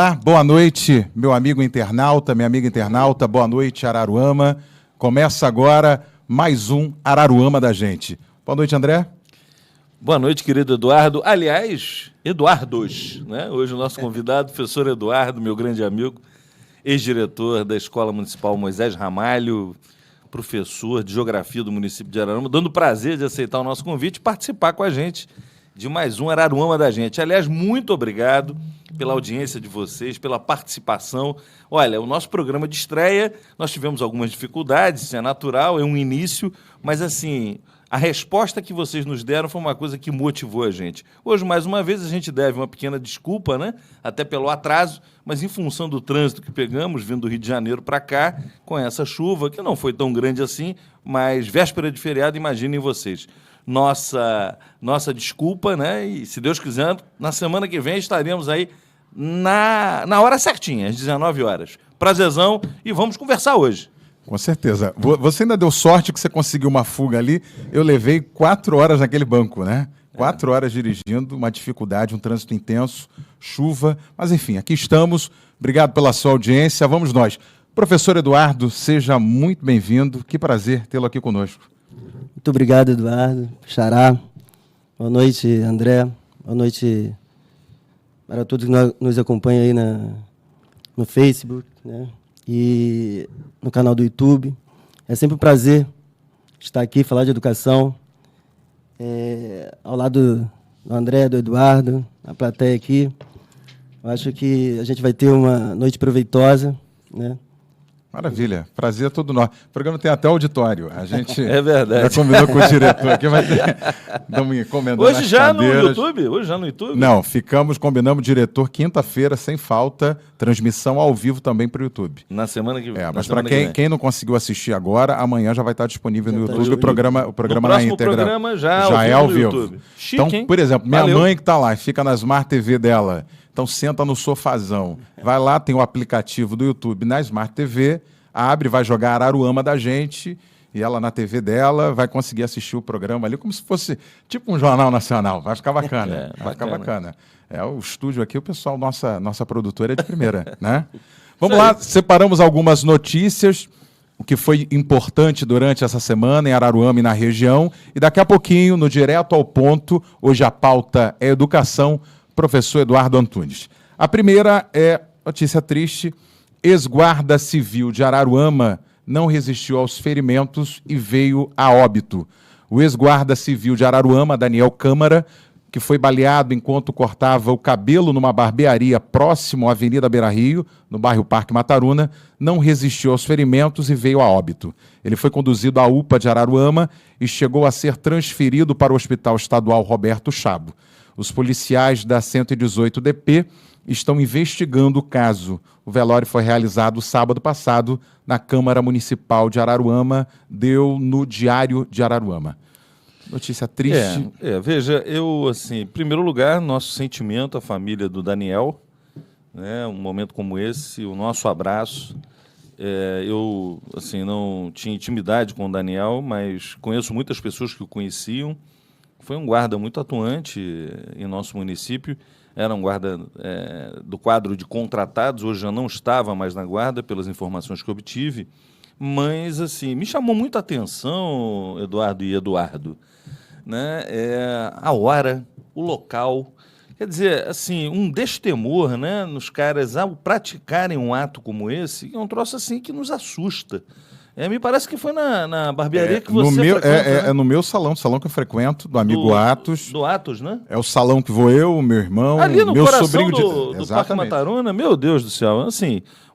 Olá, boa noite, meu amigo internauta, minha amiga internauta, boa noite, Araruama. Começa agora mais um Araruama da gente. Boa noite, André. Boa noite, querido Eduardo. Aliás, Eduardos, né? Hoje o nosso convidado, professor Eduardo, meu grande amigo, ex-diretor da Escola Municipal Moisés Ramalho, professor de Geografia do município de Araruama, dando o prazer de aceitar o nosso convite e participar com a gente de mais um Araruama da gente. Aliás, muito obrigado pela audiência de vocês, pela participação. Olha, o nosso programa de estreia, nós tivemos algumas dificuldades, isso é natural, é um início, mas assim, a resposta que vocês nos deram foi uma coisa que motivou a gente. Hoje, mais uma vez, a gente deve uma pequena desculpa, né? Até pelo atraso, mas em função do trânsito que pegamos, vindo do Rio de Janeiro para cá, com essa chuva, que não foi tão grande assim, mas véspera de feriado, imaginem vocês. Nossa desculpa, né? E se Deus quiser, na semana que vem estaremos aí na hora certinha, às 19 horas. Prazerzão e vamos conversar hoje. Com certeza. Você ainda deu sorte que você conseguiu uma fuga ali. Eu levei 4 horas naquele banco, né? 4 horas dirigindo, uma dificuldade, um trânsito intenso, chuva. Mas enfim, aqui estamos. Obrigado pela sua audiência. Vamos nós. Professor Eduardo, seja muito bem-vindo. Que prazer tê-lo aqui conosco. Muito obrigado, Eduardo. Xará. Boa noite, André. Boa noite para todos que nos acompanham aí no Facebook, né? E no canal do YouTube. É sempre um prazer estar aqui, falar de educação. Ao lado do André, do Eduardo, a plateia aqui. Eu acho que a gente vai ter uma noite proveitosa, né? Maravilha, prazer é todo nosso. O programa tem até auditório. A gente é verdade. Já combinou com o diretor aqui, vai ter. Estamos encomendando hoje já cadeiras. No YouTube? Hoje já no YouTube? Não, combinamos diretor quinta-feira, sem falta, transmissão ao vivo também para o YouTube. Na semana que vem. Mas para quem não conseguiu assistir agora, amanhã já vai estar disponível no YouTube. O programa na íntegra. O programa já é ao vivo. YouTube. Chique, então, hein? por exemplo, minha mãe que está lá e fica na Smart TV dela. Então, senta no sofazão. Vai lá, tem o aplicativo do YouTube na Smart TV, abre, vai jogar Araruama da gente, e ela na TV dela vai conseguir assistir o programa ali como se fosse tipo um jornal nacional. Vai ficar bacana. Vai ficar bacana. O estúdio aqui, o pessoal, nossa produtora é de primeira, né? Vamos lá, separamos algumas notícias, o que foi importante durante essa semana em Araruama e na região, e daqui a pouquinho, no Direto ao Ponto, hoje a pauta é educação, professor Eduardo Antunes. A primeira é notícia triste: ex-guarda civil de Araruama não resistiu aos ferimentos e veio a óbito. O ex-guarda civil de Araruama, Daniel Câmara, que foi baleado enquanto cortava o cabelo numa barbearia próximo à Avenida Beira-Rio, no bairro Parque Mataruna, não resistiu aos ferimentos e veio a óbito. Ele foi conduzido à UPA de Araruama e chegou a ser transferido para o Hospital Estadual Roberto Chabo. Os policiais da 118 DP estão investigando o caso. O velório foi realizado sábado passado na Câmara Municipal de Araruama, deu no Diário de Araruama. Notícia triste. Veja, em primeiro lugar, nosso sentimento à família do Daniel, né, um momento como esse, o nosso abraço. Eu não tinha intimidade com o Daniel, mas conheço muitas pessoas que o conheciam. Foi um guarda muito atuante em nosso município. Era um guarda do quadro de contratados, hoje já não estava mais na guarda, pelas informações que obtive. Mas, me chamou muita atenção, Eduardo, né? A hora, o local. Quer dizer, um destemor, né, nos caras ao praticarem um ato como esse, é um troço que nos assusta. Me parece que foi na barbearia que você frequenta, né? No meu salão que eu frequento, do amigo Atos. Do Atos, né? É o salão que vou eu, meu irmão, ali no meu coração sobrinho do Parque Mataruna, meu Deus do céu.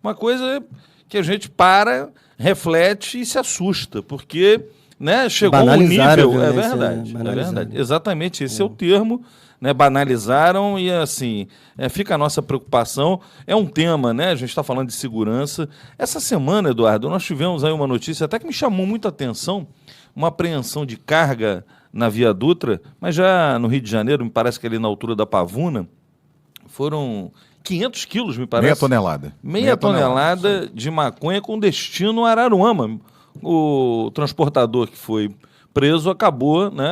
Uma coisa que a gente reflete e se assusta, porque, né, chegou um nível... É verdade. Exatamente, esse é o termo. Né, banalizaram e fica a nossa preocupação. É um tema, né? A gente está falando de segurança. Essa semana, Eduardo, nós tivemos aí uma notícia até que me chamou muita atenção, uma apreensão de carga na Via Dutra, mas já no Rio de Janeiro, me parece que ali na altura da Pavuna, foram 500 quilos, me parece. Meia tonelada. Meia tonelada de maconha com destino a Araruama. O transportador que foi preso acabou, né,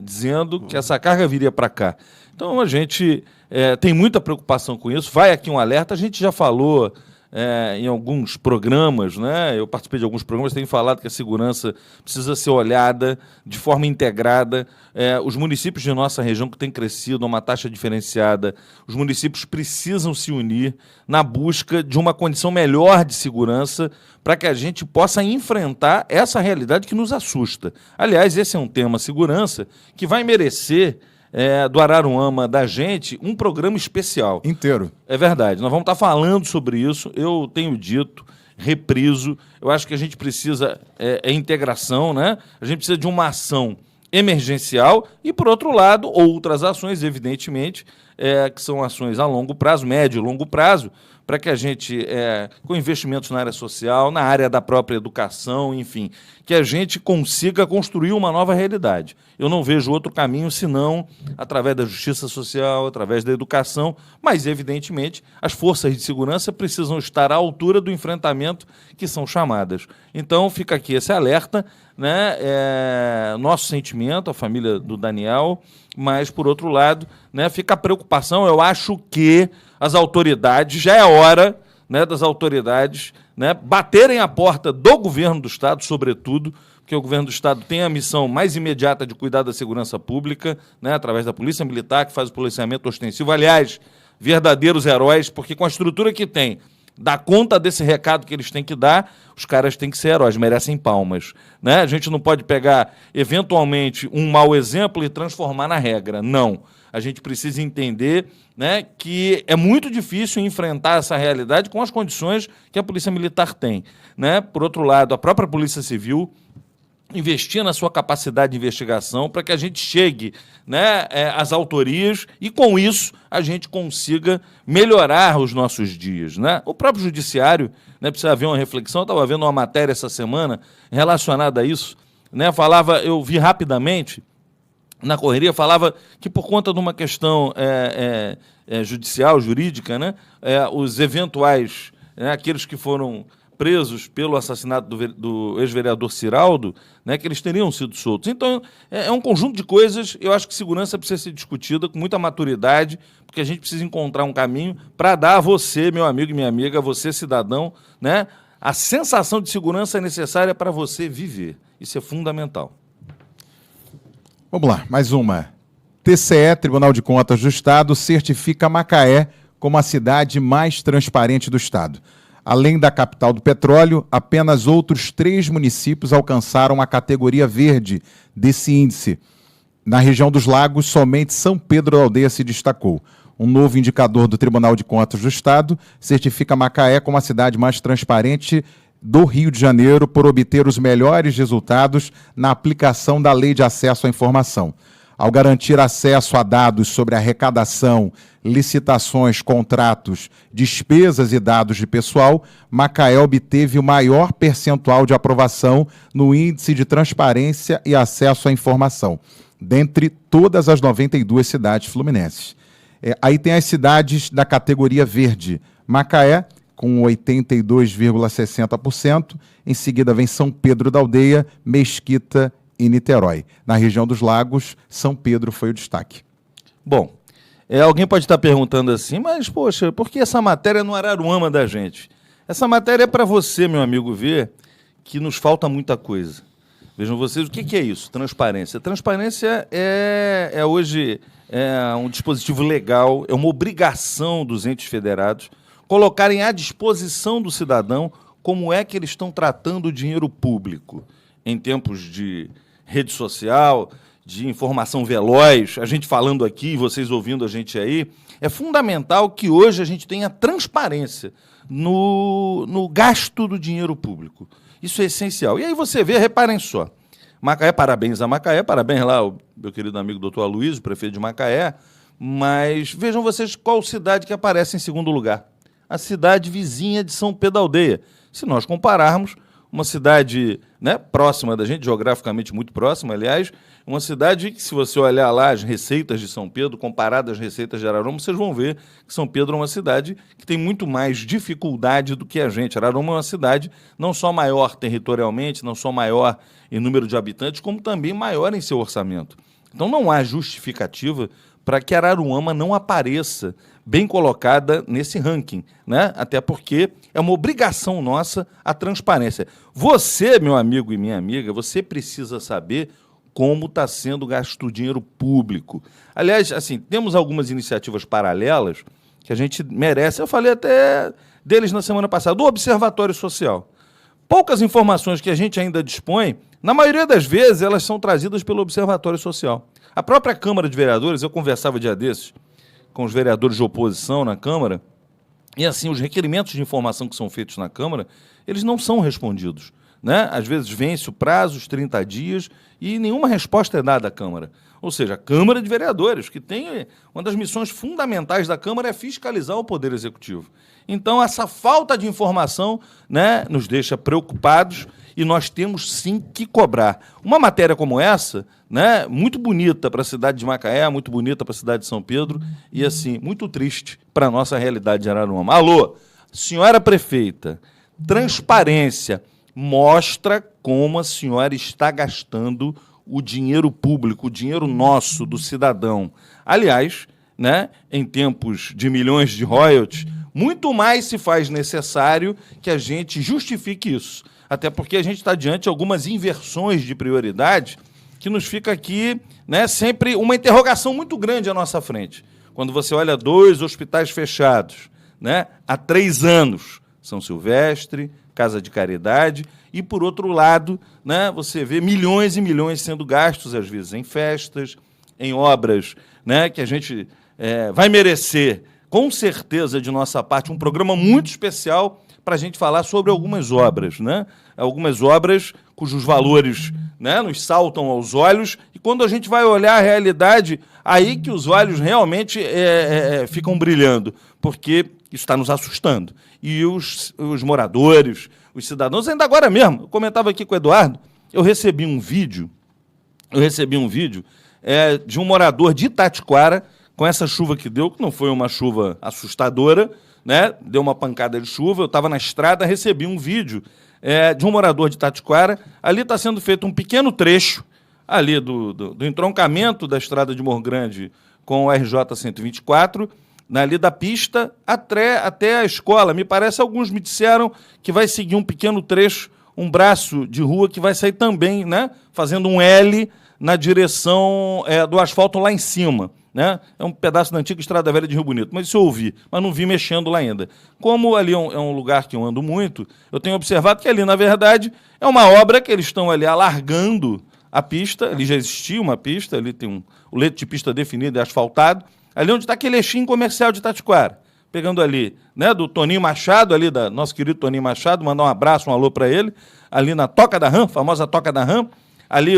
dizendo que essa carga viria para cá. Então, a gente tem muita preocupação com isso. Vai aqui um alerta, a gente já falou em alguns programas, né? Eu participei de alguns programas, tenho falado que a segurança precisa ser olhada de forma integrada. Os municípios de nossa região, que têm crescido a uma taxa diferenciada, os municípios precisam se unir na busca de uma condição melhor de segurança para que a gente possa enfrentar essa realidade que nos assusta. Aliás, esse é um tema segurança que vai merecer do Araruama da gente um programa especial. Inteiro. É verdade. Nós vamos estar falando sobre isso. Eu tenho dito, repriso. Eu acho que a gente precisa integração, né? A gente precisa de uma ação emergencial e, por outro lado, outras ações, evidentemente, que são ações a longo prazo, médio e longo prazo, para que a gente, com investimentos na área social, na área da própria educação, enfim, que a gente consiga construir uma nova realidade. Eu não vejo outro caminho senão através da justiça social, através da educação, mas, evidentemente, as forças de segurança precisam estar à altura do enfrentamento que são chamadas. Então, fica aqui esse alerta, né? Nosso sentimento, a família do Daniel, mas, por outro lado, né, fica a preocupação. Eu acho que as autoridades, já é hora, né, das autoridades, né, baterem a porta do governo do Estado, sobretudo, porque o governo do Estado tem a missão mais imediata de cuidar da segurança pública, né, através da Polícia Militar, que faz o policiamento ostensivo. Aliás, verdadeiros heróis, porque com a estrutura que tem, dá conta desse recado que eles têm que dar, os caras têm que ser heróis, merecem palmas, né? A gente não pode pegar, eventualmente, um mau exemplo e transformar na regra. Não. A gente precisa entender, né, que é muito difícil enfrentar essa realidade com as condições que a Polícia Militar tem, né? Por outro lado, a própria Polícia Civil investir na sua capacidade de investigação para que a gente chegue, né, às autorias e, com isso, a gente consiga melhorar os nossos dias, né? O próprio judiciário, né, precisa haver uma reflexão. Eu estava vendo uma matéria essa semana relacionada a isso, né? Eu vi rapidamente, na correria, falava que por conta de uma questão judicial, jurídica, né, os eventuais, né, aqueles que foram presos pelo assassinato do ex-vereador Ciraldo, né, que eles teriam sido soltos. Então, é um conjunto de coisas. Eu acho que segurança precisa ser discutida com muita maturidade, porque a gente precisa encontrar um caminho para dar a você, meu amigo e minha amiga, a você, cidadão, né, a sensação de segurança necessária para você viver. Isso é fundamental. Vamos lá, mais uma. TCE, Tribunal de Contas do Estado, certifica Macaé como a cidade mais transparente do Estado. Além da capital do petróleo, apenas outros 3 municípios alcançaram a categoria verde desse índice. Na região dos Lagos, somente São Pedro da Aldeia se destacou. Um novo indicador do Tribunal de Contas do Estado certifica Macaé como a cidade mais transparente do Rio de Janeiro por obter os melhores resultados na aplicação da Lei de Acesso à Informação. Ao garantir acesso a dados sobre arrecadação, licitações, contratos, despesas e dados de pessoal, Macaé obteve o maior percentual de aprovação no Índice de Transparência e Acesso à Informação, dentre todas as 92 cidades fluminenses. Aí tem as cidades da categoria verde. Macaé, com 82,60%, em seguida vem São Pedro da Aldeia, Mesquita e Niterói. Na região dos Lagos, São Pedro foi o destaque. Bom, alguém pode estar perguntando assim, mas, poxa, por que essa matéria no Araruama da gente? Essa matéria é para você, meu amigo, ver que nos falta muita coisa. Vejam vocês, o que é isso? Transparência. Transparência hoje um dispositivo legal, é uma obrigação dos entes federados colocarem à disposição do cidadão como é que eles estão tratando o dinheiro público em tempos de rede social, de informação veloz, a gente falando aqui, vocês ouvindo a gente aí. É fundamental que hoje a gente tenha transparência no gasto do dinheiro público. Isso é essencial. E aí você vê, reparem só, Macaé, parabéns a Macaé, parabéns lá ao meu querido amigo doutor Aloysio, prefeito de Macaé, mas vejam vocês qual cidade que aparece em segundo lugar. A cidade vizinha de São Pedro da Aldeia. Se nós compararmos, uma cidade, né, próxima da gente, geograficamente muito próxima, aliás, uma cidade que, se você olhar lá as receitas de São Pedro, comparadas às receitas de Araruama, vocês vão ver que São Pedro é uma cidade que tem muito mais dificuldade do que a gente. Araruama é uma cidade não só maior territorialmente, não só maior em número de habitantes, como também maior em seu orçamento. Então não há justificativa para que Araruama não apareça bem colocada nesse ranking, né? Até porque é uma obrigação nossa a transparência. Você, meu amigo e minha amiga, você precisa saber como está sendo gasto o dinheiro público. Aliás, assim, temos algumas iniciativas paralelas que a gente merece. Eu falei até deles na semana passada, do Observatório Social. Poucas informações que a gente ainda dispõe, na maioria das vezes, elas são trazidas pelo Observatório Social. A própria Câmara de Vereadores, eu conversava dia desses com os vereadores de oposição na Câmara, e assim, os requerimentos de informação que são feitos na Câmara, eles não são respondidos, né? Às vezes vence o prazo, os 30 dias, e nenhuma resposta é dada à Câmara. Ou seja, a Câmara de Vereadores, que tem uma das missões fundamentais da Câmara é fiscalizar o Poder Executivo. Então, essa falta de informação, né, nos deixa preocupados e nós temos sim que cobrar. Uma matéria como essa, né, muito bonita para a cidade de Macaé, muito bonita para a cidade de São Pedro e, assim, muito triste para a nossa realidade de Araruama. Alô, senhora prefeita, transparência, mostra como a senhora está gastando o dinheiro público, o dinheiro nosso, do cidadão. Aliás, né, em tempos de milhões de royalties, muito mais se faz necessário que a gente justifique isso. Até porque a gente está diante de algumas inversões de prioridade que nos fica aqui, né, sempre uma interrogação muito grande à nossa frente. Quando você olha 2 hospitais fechados, né, há 3 anos, São Silvestre, Casa de Caridade, e, por outro lado, né, você vê milhões e milhões sendo gastos, às vezes, em festas, em obras, né, que a gente vai merecer, com certeza, de nossa parte, um programa muito especial para a gente falar sobre algumas obras, né? Algumas obras cujos valores, né, nos saltam aos olhos, e quando a gente vai olhar a realidade, aí que os olhos realmente ficam brilhando, porque isso está nos assustando. E os moradores, os cidadãos, ainda agora mesmo, eu comentava aqui com o Eduardo, eu recebi um vídeo de um morador de Itatiquara, com essa chuva que deu, que não foi uma chuva assustadora, né? Deu uma pancada de chuva, eu estava na estrada, recebi um vídeo de um morador de Itatiquara. Ali está sendo feito um pequeno trecho ali do entroncamento da estrada de Morro Grande com o RJ-124, ali da pista até a escola. Me parece, alguns me disseram que vai seguir um pequeno trecho, um braço de rua que vai sair também, né? Fazendo um L na direção do asfalto lá em cima. Né? É um pedaço da antiga Estrada Velha de Rio Bonito, mas isso eu ouvi, mas não vi mexendo lá ainda. Como ali é um lugar que eu ando muito, eu tenho observado que ali, na verdade, é uma obra que eles estão ali alargando a pista, ali já existia uma pista, ali tem o leito de pista definido e asfaltado, ali onde está aquele eixinho comercial de Itatiquara, pegando ali, né, do Toninho Machado, ali da nosso querido Toninho Machado, mandar um abraço, um alô para ele, ali na Toca da Rã, famosa Toca da Rã, ali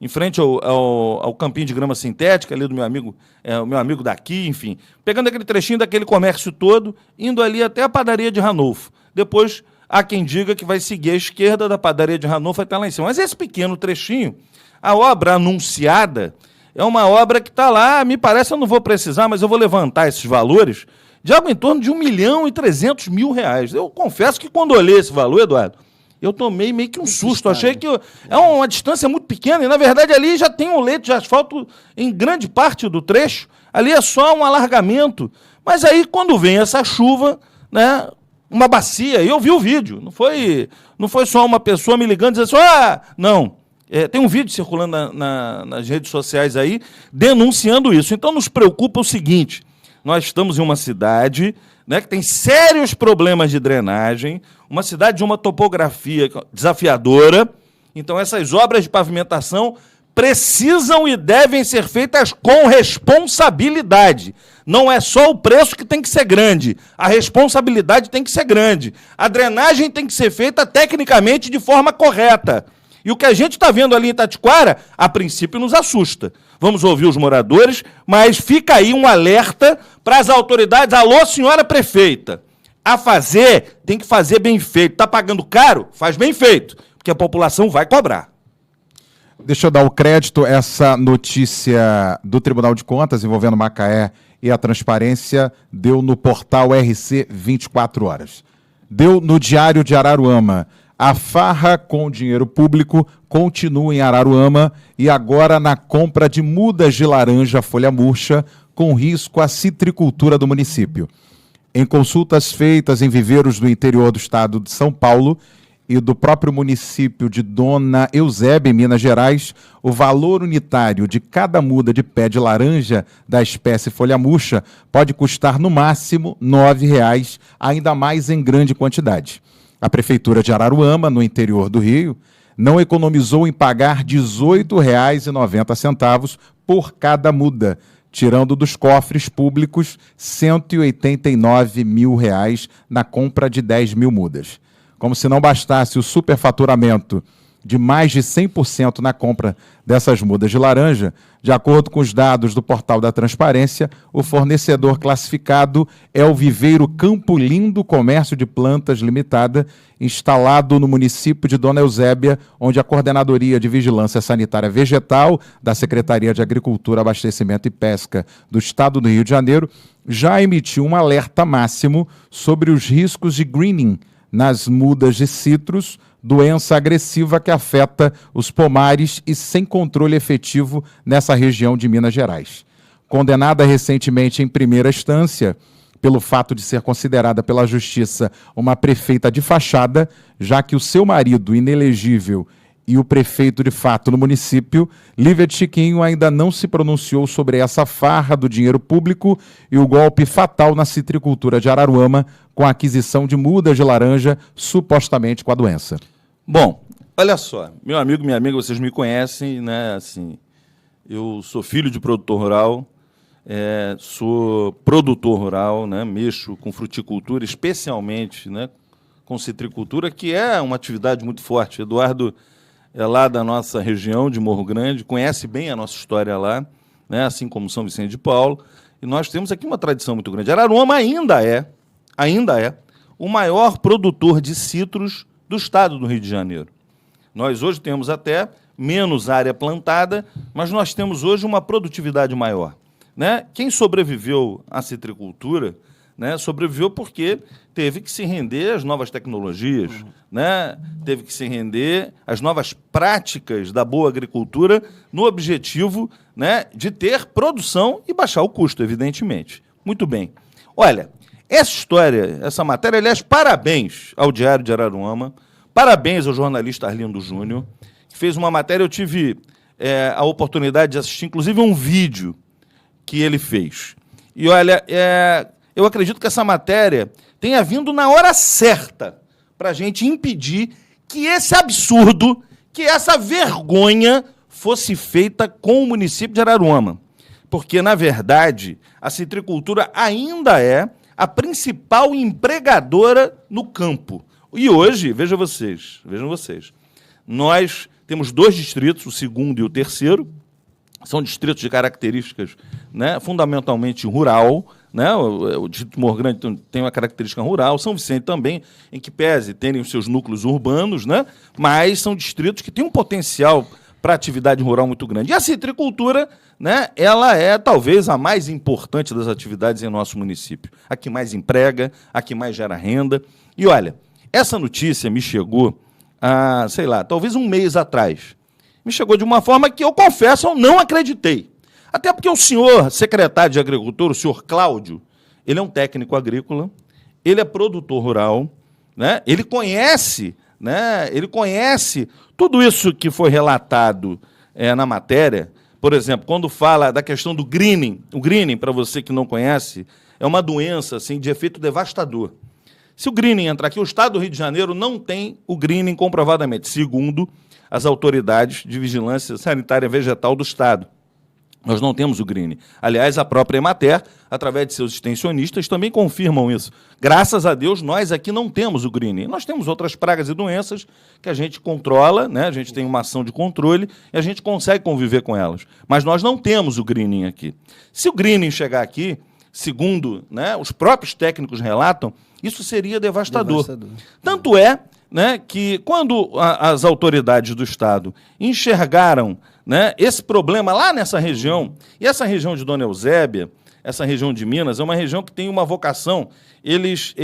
em frente ao campinho de grama sintética, ali do meu amigo daqui, enfim. Pegando aquele trechinho daquele comércio todo, indo ali até a padaria de Ranolfo. Depois, há quem diga que vai seguir à esquerda da padaria de Ranolfo até lá em cima. Mas esse pequeno trechinho, a obra anunciada, é uma obra que está lá, me parece, eu não vou precisar, mas eu vou levantar esses valores, de algo em torno de R$1.300.000. Eu confesso que quando olhei esse valor, Eduardo, eu tomei meio que um susto, achei que é uma distância muito pequena, e na verdade ali já tem um leito de asfalto em grande parte do trecho, ali é só um alargamento, mas aí quando vem essa chuva, né, uma bacia, e eu vi o vídeo, não foi só uma pessoa me ligando e dizendo assim, não, tem um vídeo circulando nas redes sociais aí, denunciando isso. Então nos preocupa o seguinte, nós estamos em uma cidade, né, que tem sérios problemas de drenagem, uma cidade de uma topografia desafiadora. Então, essas obras de pavimentação precisam e devem ser feitas com responsabilidade. Não é só o preço que tem que ser grande, a responsabilidade tem que ser grande. A drenagem tem que ser feita tecnicamente de forma correta. E o que a gente está vendo ali em Itatiquara, a princípio, nos assusta. Vamos ouvir os moradores, mas fica aí um alerta para as autoridades. Alô, senhora prefeita, tem que fazer bem feito. Está pagando caro? Faz bem feito, porque a população vai cobrar. Deixa eu dar o crédito, essa notícia do Tribunal de Contas envolvendo Macaé e a transparência deu no portal RC 24 Horas. Deu no Diário de Araruama. A farra com dinheiro público continua em Araruama e agora na compra de mudas de laranja folha murcha, com risco à citricultura do município. Em consultas feitas em viveiros do interior do estado de São Paulo e do próprio município de Dona Eusébia, em Minas Gerais, o valor unitário de cada muda de pé de laranja da espécie folha murcha pode custar no máximo R$ 9,00, ainda mais em grande quantidade. A Prefeitura de Araruama, no interior do Rio, não economizou em pagar R$ 18,90 por cada muda, tirando dos cofres públicos R$ 189 mil na compra de 10 mil mudas. Como se não bastasse o superfaturamento de mais de 100% na compra dessas mudas de laranja, de acordo com os dados do Portal da Transparência, o fornecedor classificado é o viveiro Campo Lindo Comércio de Plantas Limitada, instalado no município de Dona Eusébia, onde a Coordenadoria de Vigilância Sanitária Vegetal da Secretaria de Agricultura, Abastecimento e Pesca do Estado do Rio de Janeiro já emitiu um alerta máximo sobre os riscos de greening nas mudas de citros, doença agressiva que afeta os pomares e sem controle efetivo nessa região de Minas Gerais. Condenada recentemente em primeira instância, pelo fato de ser considerada pela Justiça uma prefeita de fachada, já que o seu marido, inelegível, e o prefeito de fato no município, Lívia de Chiquinho, ainda não se pronunciou sobre essa farra do dinheiro público e o golpe fatal na citricultura de Araruama com a aquisição de mudas de laranja, supostamente com a doença. Bom, olha só, meu amigo, minha amiga, vocês me conhecem, né? Assim, eu sou filho de produtor rural, sou produtor rural, né? Mexo com fruticultura, especialmente, né, com citricultura, que é uma atividade muito forte. Eduardo é lá da nossa região de Morro Grande, conhece bem a nossa história lá, né, assim como São Vicente de Paulo, e nós temos aqui uma tradição muito grande. Araruama ainda é o maior produtor de citros do estado do Rio de Janeiro. Nós hoje temos até menos área plantada, mas nós temos hoje uma produtividade maior, né? Quem sobreviveu à citricultura, né, sobreviveu porque teve que se render às novas tecnologias, né, teve que se render às novas práticas da boa agricultura no objetivo, né, de ter produção e baixar o custo, evidentemente. Muito bem. Olha, essa história, essa matéria, aliás, parabéns ao Diário de Araruama, parabéns ao jornalista Arlindo Júnior, que fez uma matéria, eu tive a oportunidade de assistir, inclusive, um vídeo que ele fez. E, olha, eu acredito que essa matéria tenha vindo na hora certa para a gente impedir que esse absurdo, que essa vergonha fosse feita com o município de Araruama. Porque, na verdade, a citricultura ainda é a principal empregadora no campo. E hoje, vejam vocês, nós temos 2 distritos, o segundo e o terceiro, são distritos de características, né, fundamentalmente rural, né? O distrito de Morro Grande tem uma característica rural, São Vicente também, em que pese terem os seus núcleos urbanos, né, mas são distritos que têm um potencial para atividade rural muito grande. E a citricultura, né, ela é talvez a mais importante das atividades em nosso município. A que mais emprega, a que mais gera renda. E olha, essa notícia me chegou há, sei lá, talvez um mês atrás. Me chegou de uma forma que eu confesso, eu não acreditei. Até porque o senhor secretário de Agricultura, o senhor Cláudio, ele é um técnico agrícola, ele é produtor rural, né? Ele conhece tudo isso que foi relatado na matéria. Por exemplo, quando fala da questão do greening, o greening, para você que não conhece, é uma doença assim, de efeito devastador. Se o greening entrar aqui, o estado do Rio de Janeiro não tem o greening comprovadamente, segundo as autoridades de vigilância sanitária vegetal do estado. Nós não temos o greening. Aliás, a própria Emater, através de seus extensionistas, também confirmam isso. Graças a Deus, nós aqui não temos o greening. Nós temos outras pragas e doenças que a gente controla, né? A gente tem uma ação de controle e a gente consegue conviver com elas. Mas nós não temos o greening aqui. Se o greening chegar aqui, segundo, né, os próprios técnicos relatam, isso seria devastador. Tanto é, né, que quando as autoridades do Estado enxergaram, né, esse problema lá nessa região, e essa região de Dona Eusébia essa região de Minas é uma região que tem uma vocação. Eles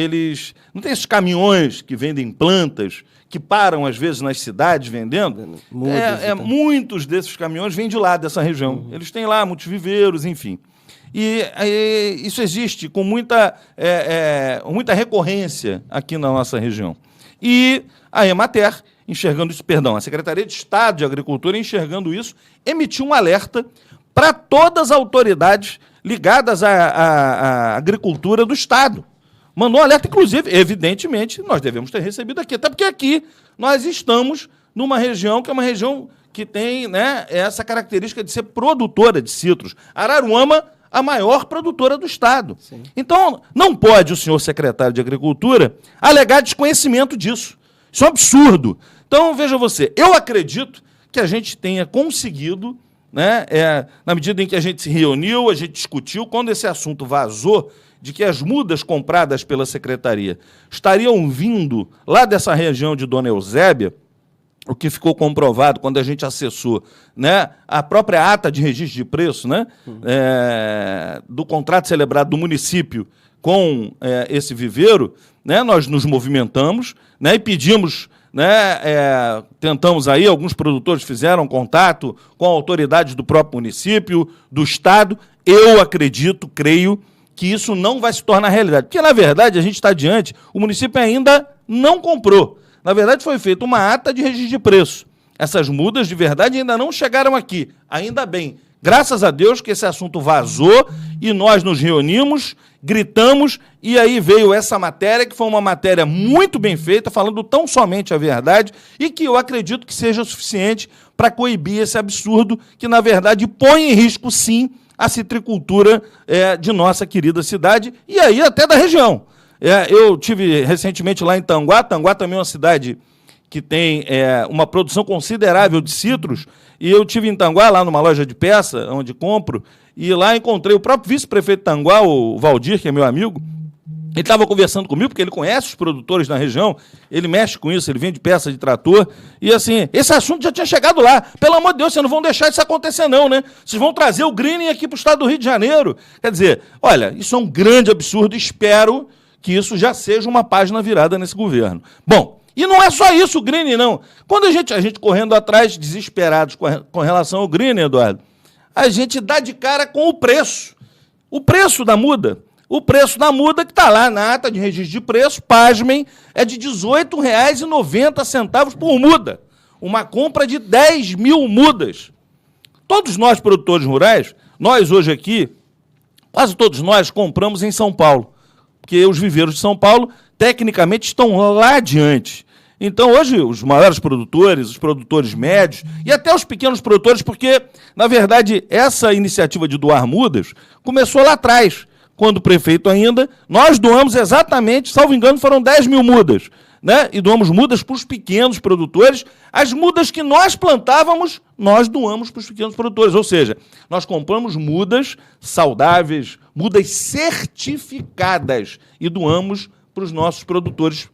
não tem esses caminhões que vendem plantas, que param, às vezes, nas cidades vendendo. Muitos desses caminhões vêm de lá, dessa região. Eles têm lá muitos viveiros, enfim. E isso existe com muita recorrência aqui na nossa região. E a Emater, enxergando isso, a Secretaria de Estado de Agricultura, enxergando isso, emitiu um alerta para todas as autoridades ligadas à agricultura do Estado. Mandou um alerta, inclusive, evidentemente, nós devemos ter recebido aqui, até porque aqui nós estamos numa região que é uma região que tem, né, essa característica de ser produtora de citros. Araruama, a maior produtora do Estado. Sim. Então, não pode o senhor secretário de Agricultura alegar desconhecimento disso. Isso é um absurdo. Então, veja você, eu acredito que a gente tenha conseguido, né, na medida em que a gente se reuniu, a gente discutiu, quando esse assunto vazou, de que as mudas compradas pela Secretaria estariam vindo lá dessa região de Dona Eusébia, o que ficou comprovado quando a gente acessou, né, a própria ata de registro de preço, né, do contrato celebrado do município com esse viveiro, né, nós nos movimentamos, né, e pedimos, né, tentamos aí, alguns produtores fizeram contato com autoridades do próprio município, do Estado. Eu acredito, creio, que isso não vai se tornar realidade. Porque, na verdade, a gente está diante, o município ainda não comprou. Na verdade, foi feita uma ata de registro de preço. Essas mudas, de verdade, ainda não chegaram aqui. Ainda bem. Graças a Deus que esse assunto vazou e nós nos reunimos, gritamos, e aí veio essa matéria, que foi uma matéria muito bem feita, falando tão somente a verdade, e que eu acredito que seja suficiente para coibir esse absurdo que, na verdade, põe em risco, sim, a citricultura de nossa querida cidade e aí até da região. Eu tive recentemente lá em Tanguá. Tanguá também é uma cidade que tem uma produção considerável de citros, e eu tive em Tanguá, lá numa loja de peça, onde compro, e lá encontrei o próprio vice-prefeito de Tanguá, o Valdir, que é meu amigo. Ele estava conversando comigo, porque ele conhece os produtores na região, ele mexe com isso, ele vende peça de trator, e assim, esse assunto já tinha chegado lá. Pelo amor de Deus, vocês não vão deixar isso acontecer não, né? Vocês vão trazer o greening aqui para o estado do Rio de Janeiro. Quer dizer, olha, isso é um grande absurdo, espero que isso já seja uma página virada nesse governo. Bom, e não é só isso o greening, não. Quando a gente correndo atrás, desesperados com relação ao greening, Eduardo, a gente dá de cara com o preço da muda. O preço da muda, que está lá na ata de registro de preço, pasmem, é de R$ 18,90 por muda. Uma compra de 10 mil mudas. Todos nós, produtores rurais, nós hoje aqui, quase todos nós compramos em São Paulo, porque os viveiros de São Paulo, tecnicamente, estão lá adiante. Então, hoje, os maiores produtores, os produtores médios e até os pequenos produtores, porque, na verdade, essa iniciativa de doar mudas começou lá atrás. Quando o prefeito ainda, nós doamos exatamente, salvo engano, foram 10 mil mudas, né? E doamos mudas para os pequenos produtores. As mudas que nós plantávamos, nós doamos para os pequenos produtores. Ou seja, nós compramos mudas saudáveis, mudas certificadas e doamos para os nossos produtores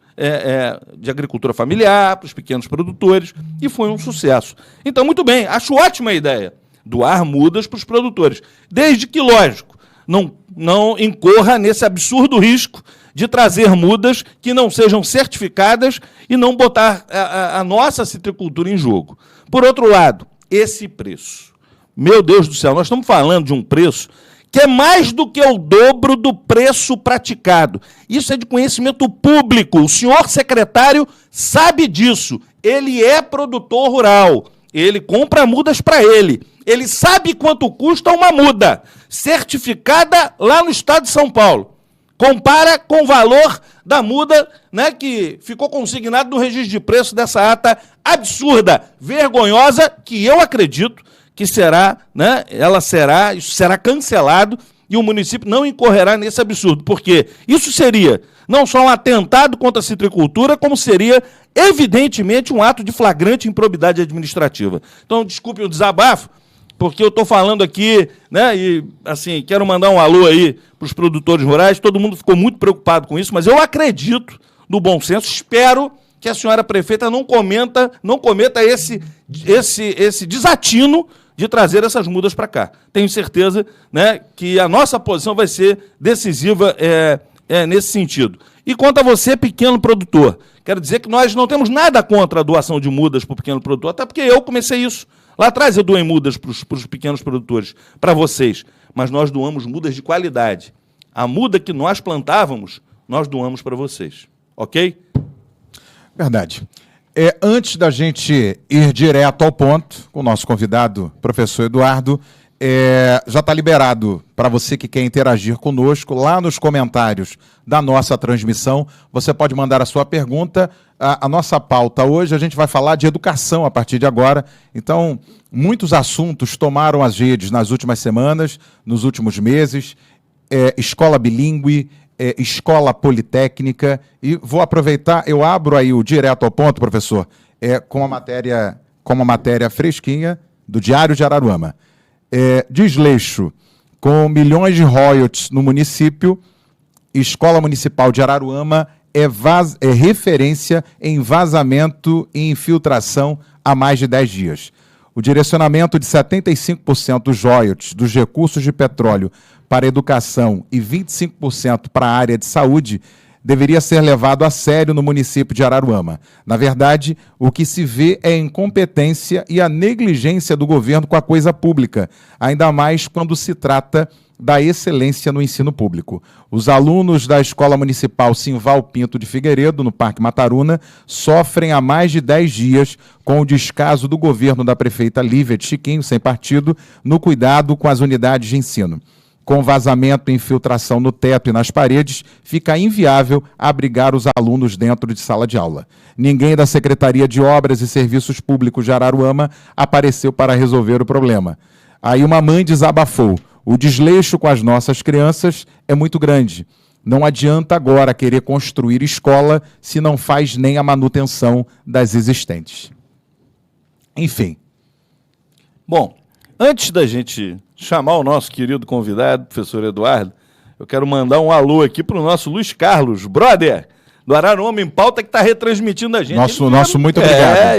de agricultura familiar, para os pequenos produtores, e foi um sucesso. Então, muito bem, acho ótima a ideia, doar mudas para os produtores, desde que, lógico, não incorra nesse absurdo risco de trazer mudas que não sejam certificadas e não botar a nossa citricultura em jogo. Por outro lado, esse preço. Meu Deus do céu, nós estamos falando de um preço que é mais do que o dobro do preço praticado. Isso é de conhecimento público. O senhor secretário sabe disso. Ele é produtor rural. Ele compra mudas para ele. Ele sabe quanto custa uma muda certificada lá no estado de São Paulo. Compara com o valor da muda, né, que ficou consignado no registro de preço dessa ata absurda, vergonhosa, que eu acredito que será, né, isso será cancelado e o município não incorrerá nesse absurdo, porque isso seria não só um atentado contra a citricultura, como seria, evidentemente, um ato de flagrante improbidade administrativa. Então, desculpe o desabafo, porque eu estou falando aqui, né, e, assim, quero mandar um alô aí para os produtores rurais, todo mundo ficou muito preocupado com isso, mas eu acredito no bom senso, espero que a senhora prefeita não cometa esse desatino de trazer essas mudas para cá. Tenho certeza, né, que a nossa posição vai ser decisiva nesse sentido. E quanto a você, pequeno produtor, quero dizer que nós não temos nada contra a doação de mudas para o pequeno produtor, até porque eu comecei isso. Lá atrás eu doei mudas para os pequenos produtores, para vocês, mas nós doamos mudas de qualidade. A muda que nós plantávamos, nós doamos para vocês. Ok? Verdade. Antes da gente ir direto ao ponto, com o nosso convidado, professor Eduardo, já está liberado para você que quer interagir conosco, lá nos comentários da nossa transmissão, você pode mandar a sua pergunta. A nossa pauta hoje, a gente vai falar de educação a partir de agora. Então, muitos assuntos tomaram as redes nas últimas semanas, nos últimos meses. Escola bilíngue, escola politécnica, e vou aproveitar, eu abro aí o direto ao ponto, professor, com uma matéria fresquinha do Diário de Araruama. Desleixo com milhões de royalties no município, Escola Municipal de Araruama é referência em vazamento e infiltração há mais de 10 dias. O direcionamento de 75% dos royalties dos recursos de petróleo para a educação e 25% para a área de saúde deveria ser levado a sério no município de Araruama. Na verdade, o que se vê é a incompetência e a negligência do governo com a coisa pública, ainda mais quando se trata da excelência no ensino público. Os alunos da Escola Municipal Simval Pinto de Figueiredo, no Parque Mataruna, sofrem há mais de 10 dias com o descaso do governo da prefeita Lívia de Chiquinho, sem partido, no cuidado com as unidades de ensino. Com vazamento e infiltração no teto e nas paredes, fica inviável abrigar os alunos dentro de sala de aula. Ninguém da Secretaria de Obras e Serviços Públicos de Araruama apareceu para resolver o problema. Aí uma mãe desabafou: o desleixo com as nossas crianças é muito grande. Não adianta agora querer construir escola se não faz nem a manutenção das existentes. Enfim. Bom, antes da gente chamar o nosso querido convidado, professor Eduardo, eu quero mandar um alô aqui para o nosso Luiz Carlos, brother, do Araruama em Pauta, que está retransmitindo a gente. Nosso muito obrigado.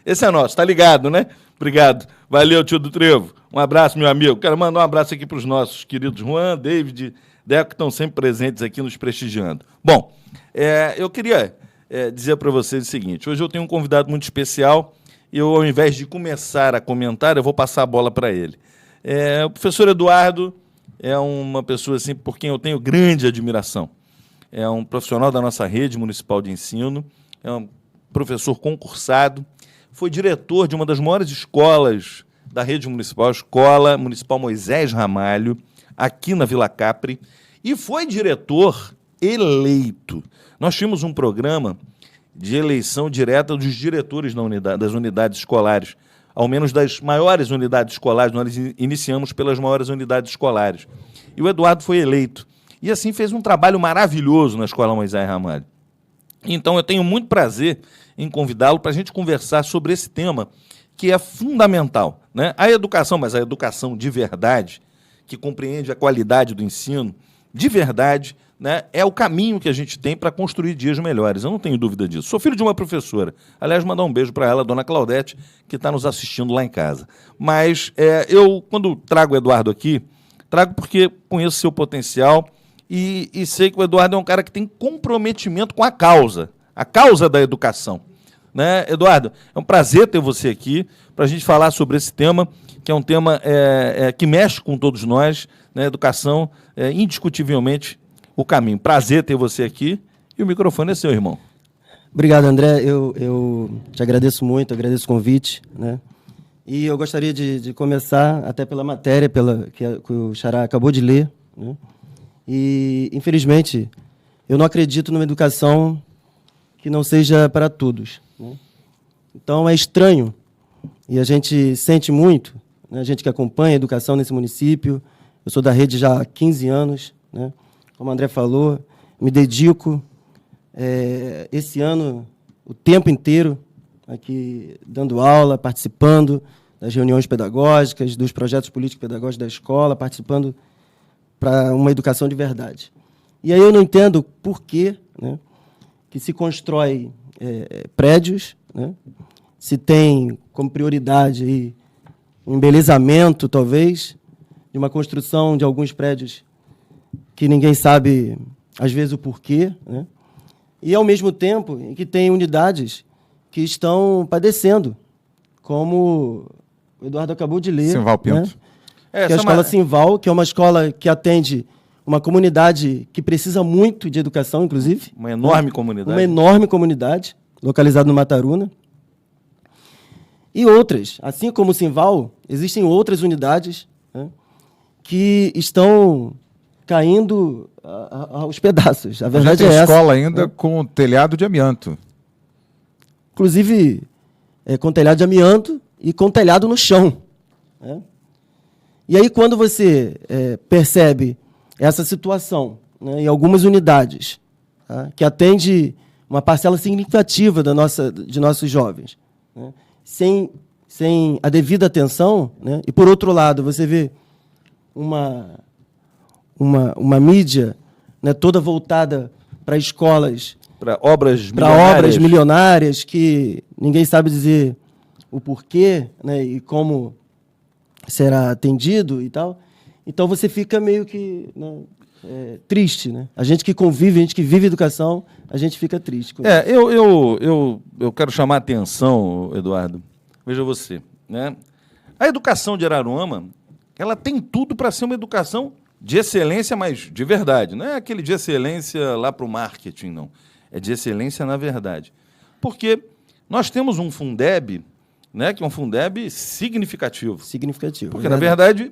Esse é nosso, tá ligado, né? Obrigado. Valeu, tio do Trevo. Um abraço, meu amigo. Quero mandar um abraço aqui para os nossos queridos Juan, David, Deco, que estão sempre presentes aqui nos prestigiando. Bom, eu queria dizer para vocês o seguinte: hoje eu tenho um convidado muito especial e eu, ao invés de começar a comentar, eu vou passar a bola para ele. O professor Eduardo é uma pessoa assim, por quem eu tenho grande admiração. É um profissional da nossa rede municipal de ensino, é um professor concursado, foi diretor de uma das maiores escolas da rede municipal, a Escola Municipal Moisés Ramalho, aqui na Vila Capri, e foi diretor eleito. Nós tínhamos um programa de eleição direta dos diretores das unidades escolares, ao menos das maiores unidades escolares. Nós iniciamos pelas maiores unidades escolares. E o Eduardo foi eleito. E assim fez um trabalho maravilhoso na Escola Moisés Ramalho. Então eu tenho muito prazer em convidá-lo para a gente conversar sobre esse tema que é fundamental, né? A educação, mas a educação de verdade, que compreende a qualidade do ensino, de verdade, né, é o caminho que a gente tem para construir dias melhores. Eu não tenho dúvida disso. Sou filho de uma professora. Aliás, mandar um beijo para ela, a dona Claudete, que está nos assistindo lá em casa. Mas eu, quando trago o Eduardo aqui, trago porque conheço seu potencial e sei que o Eduardo é um cara que tem comprometimento com a causa da educação. Né, Eduardo, é um prazer ter você aqui para a gente falar sobre esse tema, que é um tema que mexe com todos nós, né? Educação é indiscutivelmente o caminho. Prazer ter você aqui e o microfone é seu, irmão. Obrigado, André. Eu te agradeço muito, agradeço o convite, né? E eu gostaria de começar até pela matéria que o Xará acabou de ler, né? E, infelizmente, eu não acredito numa educação que não seja para todos, né? Então, é estranho, e a gente sente muito, né? A gente que acompanha a educação nesse município. Eu sou da rede já há 15 anos, né? Como o André falou, me dedico esse ano o tempo inteiro aqui dando aula, participando das reuniões pedagógicas, dos projetos políticos pedagógicos da escola, participando para uma educação de verdade. E aí eu não entendo por que, né, que se constrói prédios, né, se tem como prioridade aí um embelezamento, talvez, de uma construção de alguns prédios que ninguém sabe, às vezes, o porquê, né? E, ao mesmo tempo, em que tem unidades que estão padecendo, como o Eduardo acabou de ler. Simval Pinto. Né? Que é a escola Simval, que é uma escola que atende uma comunidade que precisa muito de educação, inclusive. Uma enorme comunidade. Uma enorme comunidade, localizada no Mataruna. E outras, assim como o Simval, existem outras unidades, né, que estão caindo aos pedaços. A verdade é essa. Escola ainda com telhado de amianto. Inclusive, com telhado de amianto e com telhado no chão. Né? E aí, quando você percebe essa situação, né, em algumas unidades, tá, que atende uma parcela significativa de nossos jovens, né, sem a devida atenção, né, e, por outro lado, você vê uma mídia, né, toda voltada para escolas, para obras milionárias, que ninguém sabe dizer o porquê, né, e como será atendido e tal. Então você fica meio que, né, triste, né? A gente que convive, a gente que vive educação, a gente fica triste. Eu quero chamar a atenção, Eduardo. Veja você, né? A educação de Araruama, ela tem tudo para ser uma educação de excelência, mas de verdade. Não é aquele de excelência lá para o marketing, não. É de excelência na verdade. Porque nós temos um Fundeb, né, que é um Fundeb significativo. Significativo. Porque, na verdade,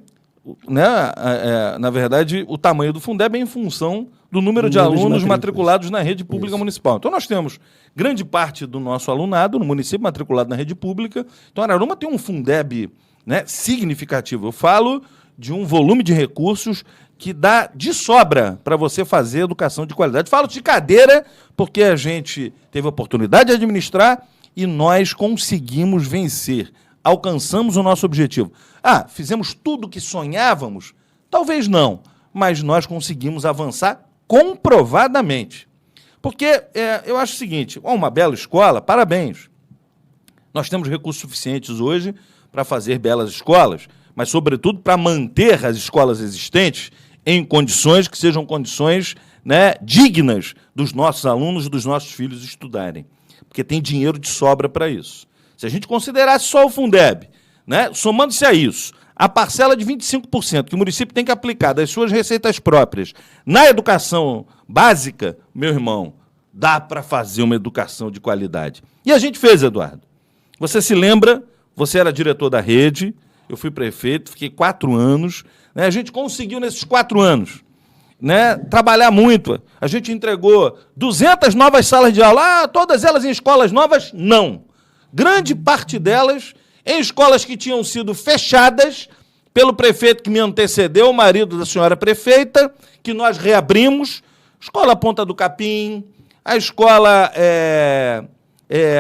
o tamanho do Fundeb é em função do número de alunos matriculados na rede pública municipal. Então, nós temos grande parte do nosso alunado no município matriculado na rede pública. Então, Araruama tem um Fundeb, né, significativo. Eu falo de um volume de recursos que dá de sobra para você fazer educação de qualidade. Falo de cadeira, porque a gente teve a oportunidade de administrar e nós conseguimos vencer. Alcançamos o nosso objetivo. Fizemos tudo o que sonhávamos? Talvez não, mas nós conseguimos avançar comprovadamente. Porque eu acho o seguinte, uma bela escola, parabéns. Nós temos recursos suficientes hoje para fazer belas escolas, mas, sobretudo, para manter as escolas existentes em condições que sejam condições, né, dignas dos nossos alunos, dos nossos filhos estudarem. Porque tem dinheiro de sobra para isso. Se a gente considerasse só o Fundeb, né, somando-se a isso, a parcela de 25% que o município tem que aplicar das suas receitas próprias na educação básica, meu irmão, dá para fazer uma educação de qualidade. E a gente fez, Eduardo. Você se lembra, você era diretor da rede, eu fui prefeito, fiquei 4 anos, né, a gente conseguiu nesses 4 anos, né, trabalhar muito. A gente entregou 200 novas salas de aula, todas elas em escolas novas? Não. Grande parte delas em escolas que tinham sido fechadas pelo prefeito que me antecedeu, o marido da senhora prefeita, que nós reabrimos. Escola Ponta do Capim, a escola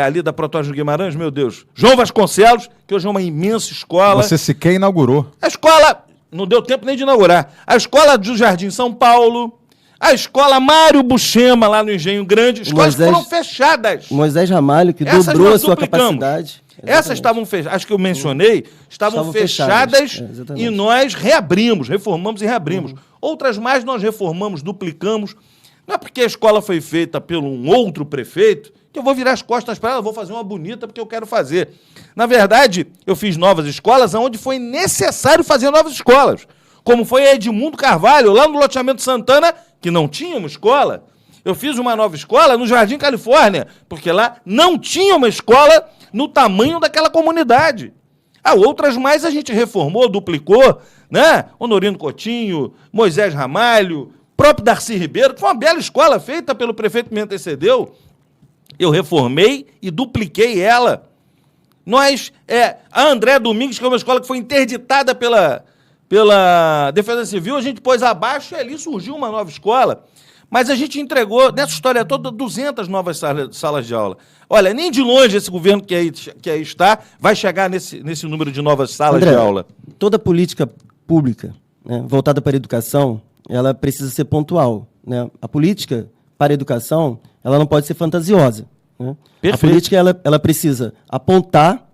ali da Protógeno Guimarães, meu Deus, João Vasconcelos, que hoje é uma imensa escola. Você sequer inaugurou. A escola, não deu tempo nem de inaugurar, a escola do Jardim São Paulo, a escola Mário Buchema, lá no Engenho Grande, escolas foram fechadas. Moisés Ramalho, que dobrou a sua capacidade. Essas estavam fechadas, acho que eu mencionei, estavam fechadas e nós reabrimos, reformamos e reabrimos. Outras mais nós reformamos, duplicamos. Não é porque a escola foi feita por um outro prefeito que eu vou virar as costas para ela, vou fazer uma bonita porque eu quero fazer. Na verdade, eu fiz novas escolas onde foi necessário fazer novas escolas. Como foi a Edmundo Carvalho, lá no loteamento Santana, que não tinha uma escola. Eu fiz uma nova escola no Jardim Califórnia, porque lá não tinha uma escola no tamanho daquela comunidade. Outras mais a gente reformou, duplicou, né? Honorino Coutinho, Moisés Ramalho, próprio Darcy Ribeiro, que foi uma bela escola feita pelo prefeito que me antecedeu. Eu reformei e dupliquei ela. A André Domingues, que é uma escola que foi interditada pela Defesa Civil, a gente pôs abaixo e ali surgiu uma nova escola. Mas a gente entregou, nessa história toda, 200 novas salas de aula. Olha, nem de longe esse governo que aí está vai chegar nesse número de novas salas de aula. Toda política pública, né, voltada para a educação, ela precisa ser pontual. Né? A política para a educação, ela não pode ser fantasiosa. Né? A política ela precisa apontar,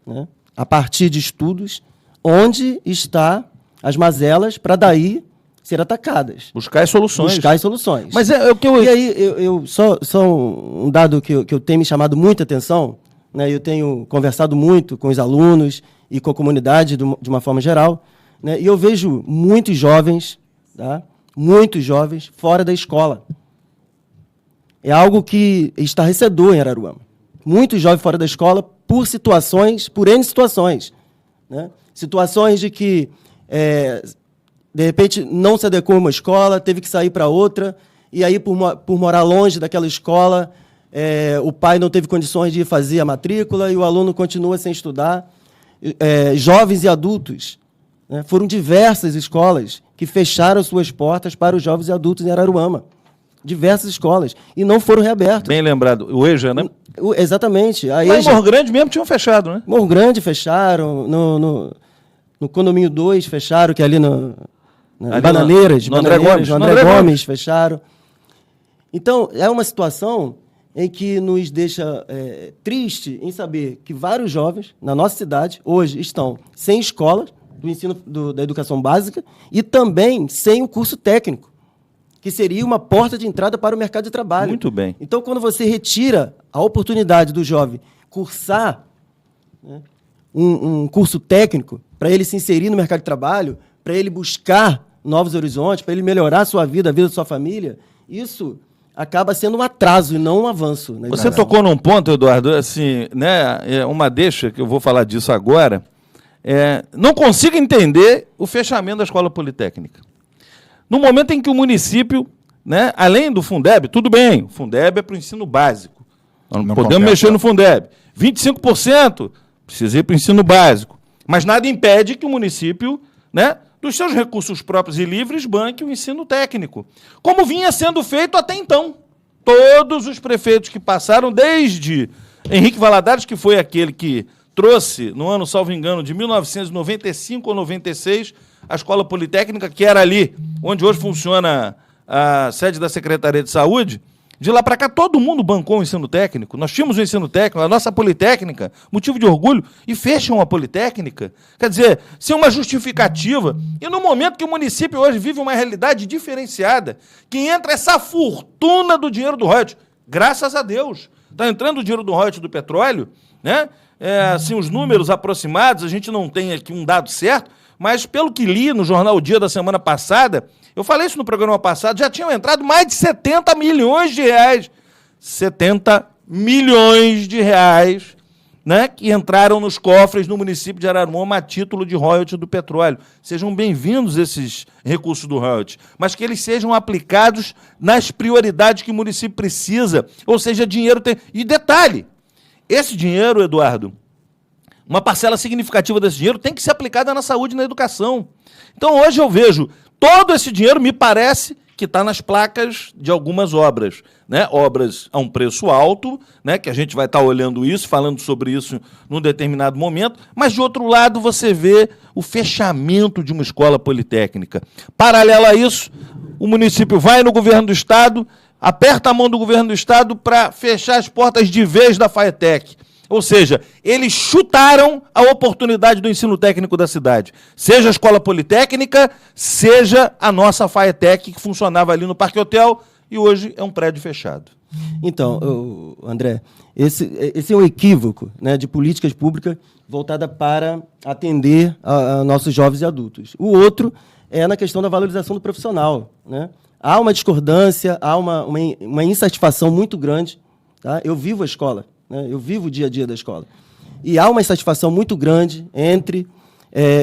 né, a partir de estudos, onde estão as mazelas para daí ser atacadas. Buscar as soluções. Buscar as soluções. Mas é o que eu... E aí, só um dado que eu tenho me chamado muita atenção, né? Eu tenho conversado muito com os alunos e com a comunidade de uma forma geral, né? E eu vejo muitos jovens, tá? Muitos jovens fora da escola. É algo que estarrecedor em Araruama. Muitos jovens fora da escola por N situações. Né? Situações de que, de repente, não se adequou a uma escola, teve que sair para outra, e aí, por morar longe daquela escola, o pai não teve condições de fazer a matrícula e o aluno continua sem estudar. Jovens e adultos, né? Foram diversas escolas que fecharam suas portas para os jovens e adultos em Araruama. Diversas escolas. E não foram reabertas. Bem lembrado. O EJA, né? Exatamente. A Mas em Morro Grande mesmo tinham fechado, né? Morro Grande fecharam, no Condomínio 2 fecharam, que é ali Bananeiras, no André Gomes fecharam. Então, é uma situação em que nos deixa triste em saber que vários jovens na nossa cidade hoje estão sem escola do ensino da educação básica e também sem o curso técnico, que seria uma porta de entrada para o mercado de trabalho. Muito bem. Então, quando você retira a oportunidade do jovem cursar, né, um curso técnico, para ele se inserir no mercado de trabalho, para ele buscar novos horizontes, para ele melhorar a sua vida, a vida da sua família, isso acaba sendo um atraso e não um avanço. Você tocou num ponto, Eduardo, assim, né, uma deixa, que eu vou falar disso agora, não consigo entender o fechamento da escola politécnica. No momento em que o município, né, além do Fundeb, tudo bem, o Fundeb é para o ensino básico. Nós não podemos mexer no Fundeb. 25% precisa ir para o ensino básico. Mas nada impede que o município, né, dos seus recursos próprios e livres, banque o ensino técnico. Como vinha sendo feito até então. Todos os prefeitos que passaram, desde Henrique Valadares, que foi aquele que trouxe, no ano, salvo engano, de 1995 ou 96, a Escola Politécnica, que era ali, onde hoje funciona a sede da Secretaria de Saúde, de lá para cá todo mundo bancou o ensino técnico. Nós tínhamos o ensino técnico, a nossa Politécnica, motivo de orgulho, e fecham a Politécnica. Quer dizer, sem uma justificativa. E no momento que o município hoje vive uma realidade diferenciada, que entra essa fortuna do dinheiro do royalties, graças a Deus, está entrando o dinheiro do royalties do petróleo, né? Assim, os números aproximados, a gente não tem aqui um dado certo, mas pelo que li no jornal O Dia da semana passada, eu falei isso no programa passado, já tinham entrado mais de 70 milhões de reais. 70 milhões de reais, né, que entraram nos cofres no município de Araruama a título de royalties do petróleo. Sejam bem-vindos esses recursos do royalties, mas que eles sejam aplicados nas prioridades que o município precisa, ou seja, dinheiro tem... E detalhe, esse dinheiro, Eduardo, uma parcela significativa desse dinheiro tem que ser aplicada na saúde e na educação. Então, hoje eu vejo todo esse dinheiro, me parece que está nas placas de algumas obras, né? Obras a um preço alto, né? Que a gente vai estar olhando isso, falando sobre isso num determinado momento, mas, de outro lado, você vê o fechamento de uma escola politécnica. Paralelo a isso, o município vai no governo do Estado, aperta a mão do governo do Estado para fechar as portas de vez da FATEC. Ou seja, eles chutaram a oportunidade do ensino técnico da cidade. Seja a escola politécnica, seja a nossa FATEC, que funcionava ali no Parque Hotel e hoje é um prédio fechado. Então, André, esse é um equívoco, né, de políticas públicas voltada para atender a nossos jovens e adultos. O outro é na questão da valorização do profissional, né? Há uma discordância, há uma insatisfação muito grande. Tá? Eu vivo a escola, né? Eu vivo o dia a dia da escola. E há uma insatisfação muito grande entre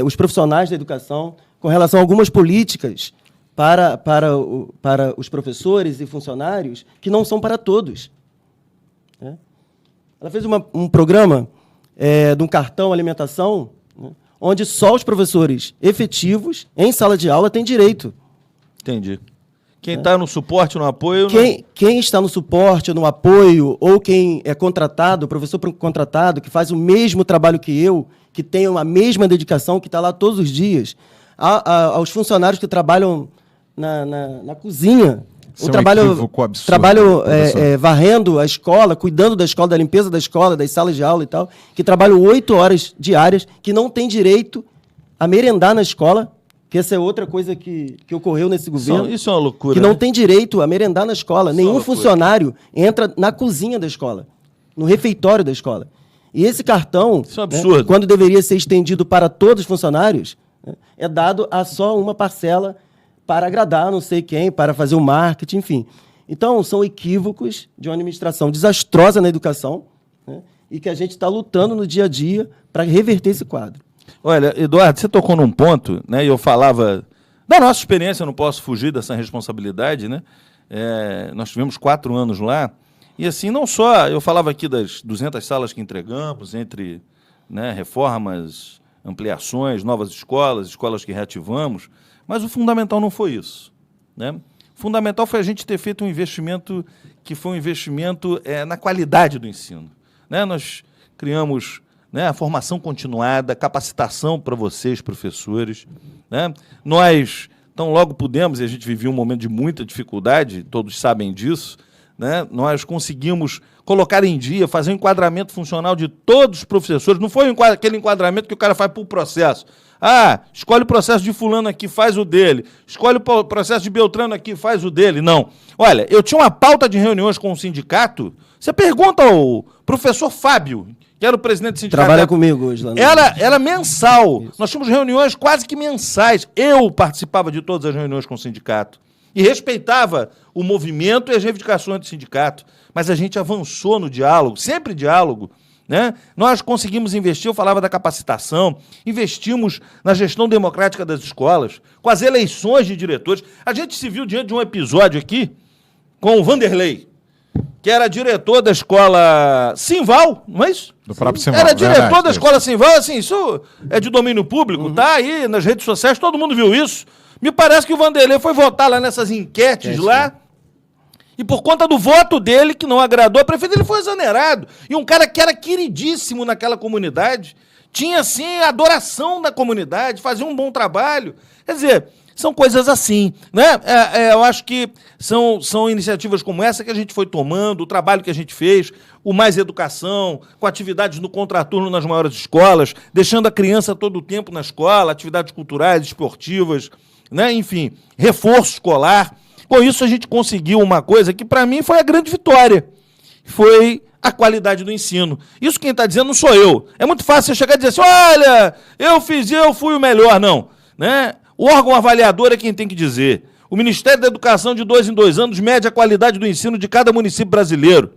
os profissionais da educação com relação a algumas políticas para os professores e funcionários que não são para todos. Né? Ela fez um programa de um cartão alimentação, né, onde só os professores efetivos em sala de aula têm direito. Entendi. Quem está no suporte, no apoio... Quem está no suporte, no apoio, ou quem é contratado, o professor contratado, que faz o mesmo trabalho que eu, que tem a mesma dedicação, que está lá todos os aos funcionários que trabalham na cozinha, Isso trabalho varrendo a escola, cuidando da escola, da limpeza da escola, das salas de aula e tal, que trabalham 8 horas diárias, que não tem direito a merendar na escola, que essa é outra coisa que ocorreu nesse governo. Isso é uma loucura. Que não né? tem direito a merendar na escola. Isso é uma Nenhum loucura. funcionário entra na cozinha da escola, no refeitório da escola. E esse cartão, Isso é um absurdo. quando deveria ser estendido para todos os funcionários, né, é dado a só uma parcela para agradar não sei quem, para fazer o marketing, enfim. Então, são equívocos de uma administração desastrosa na educação, né, e que a gente está lutando no dia a dia para reverter esse quadro. Olha, Eduardo, você tocou num ponto, né? E eu falava da nossa experiência, eu não posso fugir dessa responsabilidade, né? Nós tivemos 4 anos lá, e assim, não só, eu falava aqui das 200 salas que entregamos, entre, né, reformas, ampliações, novas escolas que reativamos, mas o fundamental não foi isso, né? O fundamental foi a gente ter feito um investimento que foi um investimento na qualidade do ensino, né? Nós criamos, né, a formação continuada, capacitação para vocês, professores, né? Nós, tão logo pudemos, e a gente vivia um momento de muita dificuldade, todos sabem disso, né? Nós conseguimos colocar em dia, fazer um enquadramento funcional de todos os professores. Não foi aquele enquadramento que o cara faz por processo. Ah, escolhe o processo de fulano aqui, faz o dele. Escolhe o processo de Beltrano aqui, faz o dele. Não. Olha, eu tinha uma pauta de reuniões com o sindicato. Você pergunta ao professor Fábio, que era o presidente do sindicato. Trabalha comigo hoje lá no... Era mensal. Isso. Nós tínhamos reuniões quase que mensais. Eu participava de todas as reuniões com o sindicato. E respeitava o movimento e as reivindicações do sindicato. Mas a gente avançou no diálogo, sempre diálogo, né? Nós conseguimos investir, eu falava da capacitação, investimos na gestão democrática das escolas, com as eleições de diretores. A gente se viu diante de um episódio aqui com o Vanderlei, que era diretor da escola Simval, não é isso? Do próprio Simval. Era diretor da escola Simval, assim, isso é de domínio público, tá aí nas redes sociais, todo mundo viu isso. Me parece que o Vanderlei foi votar lá nessas enquetes lá, e por conta do voto dele, que não agradou a prefeita, ele foi exonerado. E um cara que era queridíssimo naquela comunidade, tinha, assim, adoração da comunidade, fazia um bom trabalho. Quer dizer, são coisas assim, né? Eu acho que são iniciativas como essa que a gente foi tomando, o trabalho que a gente fez, o Mais Educação, com atividades no contraturno nas maiores escolas, deixando a criança todo o tempo na escola, atividades culturais, esportivas, né? Enfim, reforço escolar. Com isso, a gente conseguiu uma coisa que, para mim, foi a grande vitória. Foi a qualidade do ensino. Isso quem está dizendo não sou eu. É muito fácil você chegar e dizer assim, olha, eu fui o melhor. Não. Né? O órgão avaliador é quem tem que dizer. O Ministério da Educação, de 2 em 2 anos, mede a qualidade do ensino de cada município brasileiro.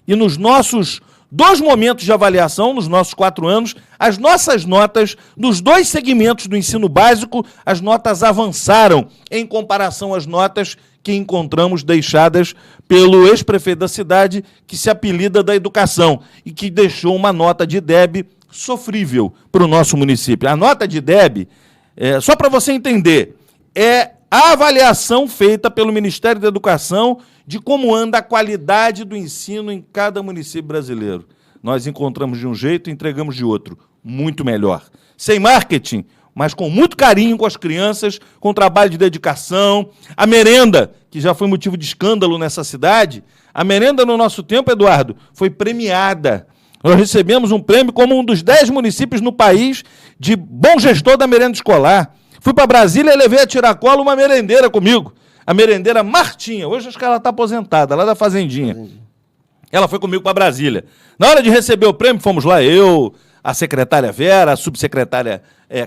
E nos nossos 2 momentos de avaliação, nos nossos 4 anos, as nossas notas, dos 2 segmentos do ensino básico, as notas avançaram em comparação às notas que encontramos deixadas pelo ex-prefeito da cidade, que se apelida da educação, e que deixou uma nota de DEB sofrível para o nosso município. A nota de DEB, só para você entender, é a avaliação feita pelo Ministério da Educação de como anda a qualidade do ensino em cada município brasileiro. Nós encontramos de um jeito e entregamos de outro, muito melhor. Sem marketing, mas com muito carinho com as crianças, com trabalho de dedicação. A merenda, que já foi motivo de escândalo nessa cidade, a merenda no nosso tempo, Eduardo, foi premiada. Nós recebemos um prêmio como um dos 10 municípios no país de bom gestor da merenda escolar. Fui para Brasília e levei a tiracolo uma merendeira comigo. A merendeira Martinha. Hoje acho que ela está aposentada, lá da Fazendinha. Ela foi comigo para Brasília. Na hora de receber o prêmio, fomos lá eu, a secretária Vera, a subsecretária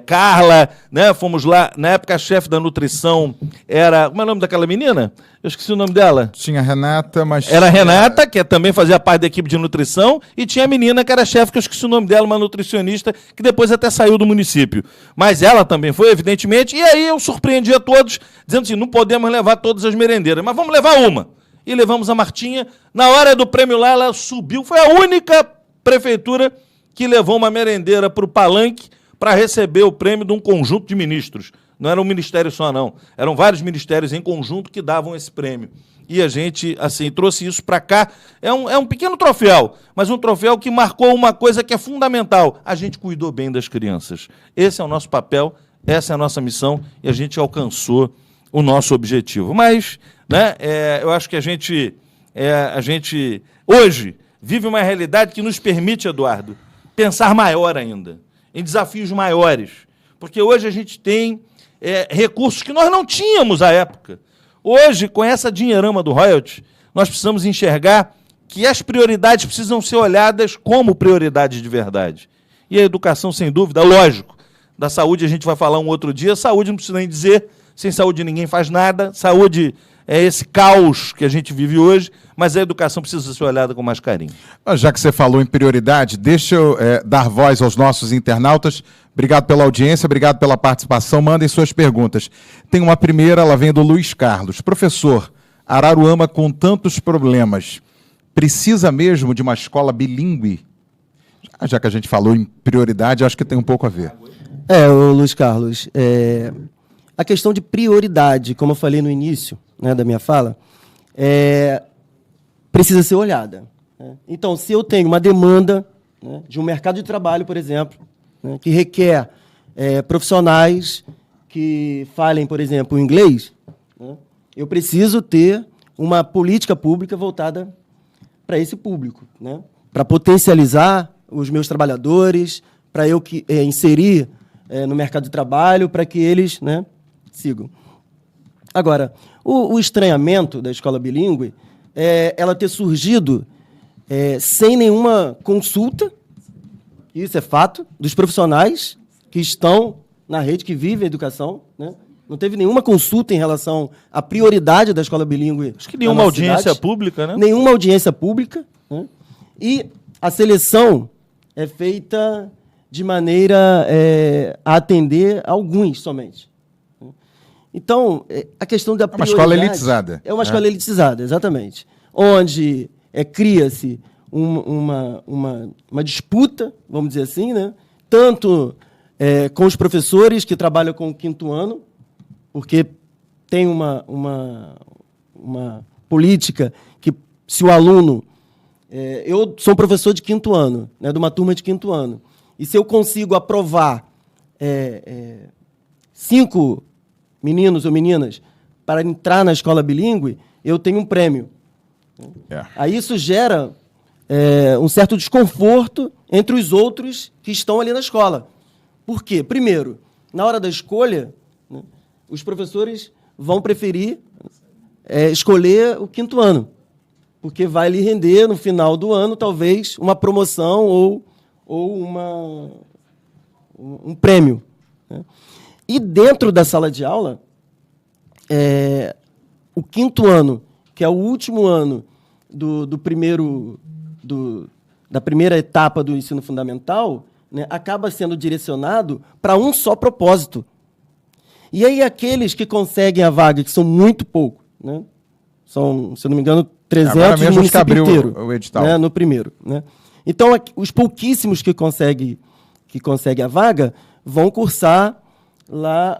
Carla, né? Fomos lá, na época a chefe da nutrição era... Como é o nome daquela menina? Eu esqueci o nome dela. Tinha a Renata, mas... Era a Renata, que também fazia parte da equipe de nutrição, e tinha a menina que era chefe, que eu esqueci o nome dela, uma nutricionista, que depois até saiu do município. Mas ela também foi, evidentemente, e aí eu surpreendi a todos, dizendo assim, não podemos levar todas as merendeiras, mas vamos levar uma. E levamos a Martinha. Na hora do prêmio lá, ela subiu, foi a única prefeitura que levou uma merendeira para o palanque para receber o prêmio de um conjunto de ministros. Não era um ministério só, não. Eram vários ministérios em conjunto que davam esse prêmio. E a gente, assim, trouxe isso para cá. É um pequeno troféu, mas um troféu que marcou uma coisa que é fundamental. A gente cuidou bem das crianças. Esse é o nosso papel, essa é a nossa missão e a gente alcançou o nosso objetivo. Mas, né, eu acho que a gente hoje vive uma realidade que nos permite, Eduardo, pensar maior ainda, em desafios maiores. Porque hoje a gente tem recursos que nós não tínhamos à época. Hoje, com essa dinheirama do royalties, nós precisamos enxergar que as prioridades precisam ser olhadas como prioridades de verdade. E a educação, sem dúvida, lógico. Da saúde a gente vai falar um outro dia. Saúde não precisa nem dizer. Sem saúde ninguém faz nada. Saúde é esse caos que a gente vive hoje, mas a educação precisa ser olhada com mais carinho. Já que você falou em prioridade, deixa eu dar voz aos nossos internautas. Obrigado pela audiência, obrigado pela participação. Mandem suas perguntas. Tem uma primeira, ela vem do Luiz Carlos. Professor, Araruama com tantos problemas, precisa mesmo de uma escola bilíngue? Já que a gente falou em prioridade, acho que tem um pouco a ver. Luiz Carlos, a questão de prioridade, como eu falei no início, né, da minha fala, precisa ser olhada. Né? Então, se eu tenho uma demanda, né, de um mercado de trabalho, por exemplo, né, que requer profissionais que falem, por exemplo, o inglês, né, eu preciso ter uma política pública voltada para esse público, né, para potencializar os meus trabalhadores, para eu inserir no mercado de trabalho, para que eles, né, sigam. Agora, o estranhamento da escola bilíngue é ela ter surgido sem nenhuma consulta, isso é fato, dos profissionais que estão na rede, que vivem a educação, né? Não teve nenhuma consulta em relação à prioridade da escola bilíngue. Acho que nenhuma audiência pública, né? Nenhuma audiência pública, né? E a seleção é feita de maneira a atender alguns somente. Então, a questão da prioridade... É uma escola elitizada. É uma escola elitizada, exatamente. Onde cria-se uma disputa, vamos dizer assim, né? Tanto com os professores que trabalham com o quinto ano, porque tem uma política que, se o aluno... eu sou professor de quinto ano, né, de uma turma de quinto ano, e se eu consigo aprovar 5 meninos ou meninas para entrar na escola bilíngue, eu tenho um prêmio. Aí isso gera um certo desconforto entre os outros que estão ali na escola. Por quê? Primeiro, na hora da escolha, né, os professores vão preferir escolher o quinto ano, porque vai lhe render, no final do ano, talvez, uma promoção ou um prêmio. Né? E dentro da sala de aula, o quinto ano, que é o último ano da primeira etapa do ensino fundamental, né, acaba sendo direcionado para um só propósito. E aí aqueles que conseguem a vaga, que são muito poucos, né, são, se eu não me engano, 300 no município inteiro, o edital, né, no primeiro. Né? Então, os pouquíssimos que conseguem a vaga vão cursar lá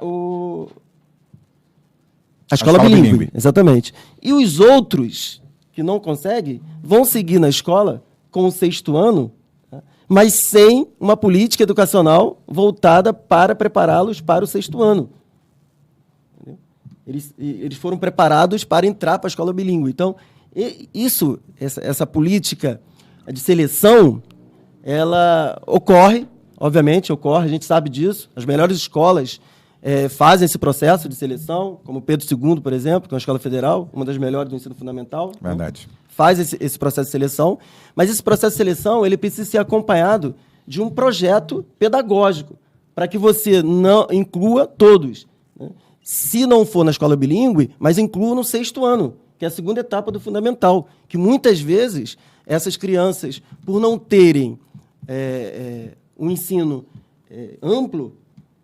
a escola bilíngue. Exatamente. E os outros que não conseguem vão seguir na escola com o sexto ano, mas sem uma política educacional voltada para prepará-los para o sexto ano. Eles foram preparados para entrar para a escola bilíngue. Então, essa política de seleção, ela ocorre, obviamente, a gente sabe disso. As melhores escolas fazem esse processo de seleção, como Pedro II, por exemplo, que é uma escola federal, uma das melhores do ensino fundamental. Verdade. Né? Faz esse processo de seleção, mas esse processo de seleção ele precisa ser acompanhado de um projeto pedagógico, para que você não inclua todos. Né? Se não for na escola bilíngue, mas inclua no sexto ano, que é a segunda etapa do fundamental, que muitas vezes essas crianças, por não terem um ensino amplo,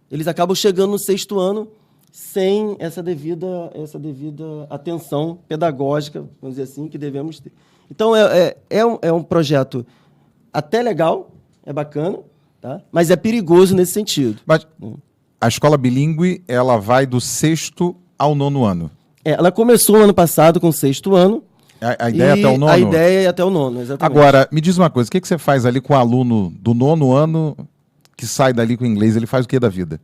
eles acabam chegando no sexto ano sem essa devida atenção pedagógica, vamos dizer assim, que devemos ter. Então, é um projeto até legal, é bacana, tá? Mas é perigoso nesse sentido. Mas a escola bilíngue, ela vai do sexto ao nono ano? Ela começou ano passado com o sexto ano. A ideia é até o nono? A ideia é até o nono, exatamente. Agora, me diz uma coisa, o que você faz ali com o aluno do nono ano que sai dali com o inglês? Ele faz o que da vida?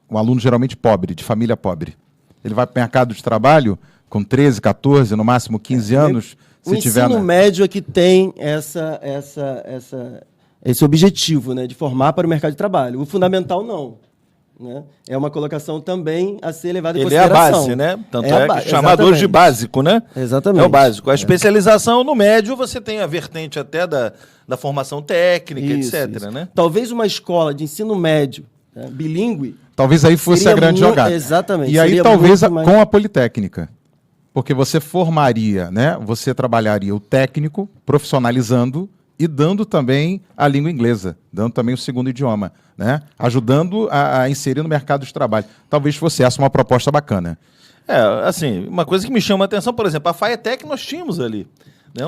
Um aluno geralmente pobre, de família pobre. Ele vai para o mercado de trabalho com 13, 14, no máximo 15 anos. O ensino médio é que tem esse objetivo, né, de formar para o mercado de trabalho. O fundamental, não. né, é uma colocação também a ser levada em Ele é a consideração. base, né? Tanto É que chamado hoje de básico, né? Exatamente. É o básico. A especialização no médio, você tem a vertente até da formação técnica, Isso, etc, isso. né? Talvez uma escola de ensino médio, né, bilíngue, Talvez aí fosse seria a grande jogada. Exatamente. E aí seria talvez muito mais- com a Politécnica. Porque você formaria, né? Você trabalharia o técnico, profissionalizando e dando também a língua inglesa, dando também o segundo idioma, né? Ajudando a inserir no mercado de trabalho. Talvez fosse essa uma proposta bacana. Assim, uma coisa que me chama a atenção, por exemplo, a FAETEC nós tínhamos ali. Né?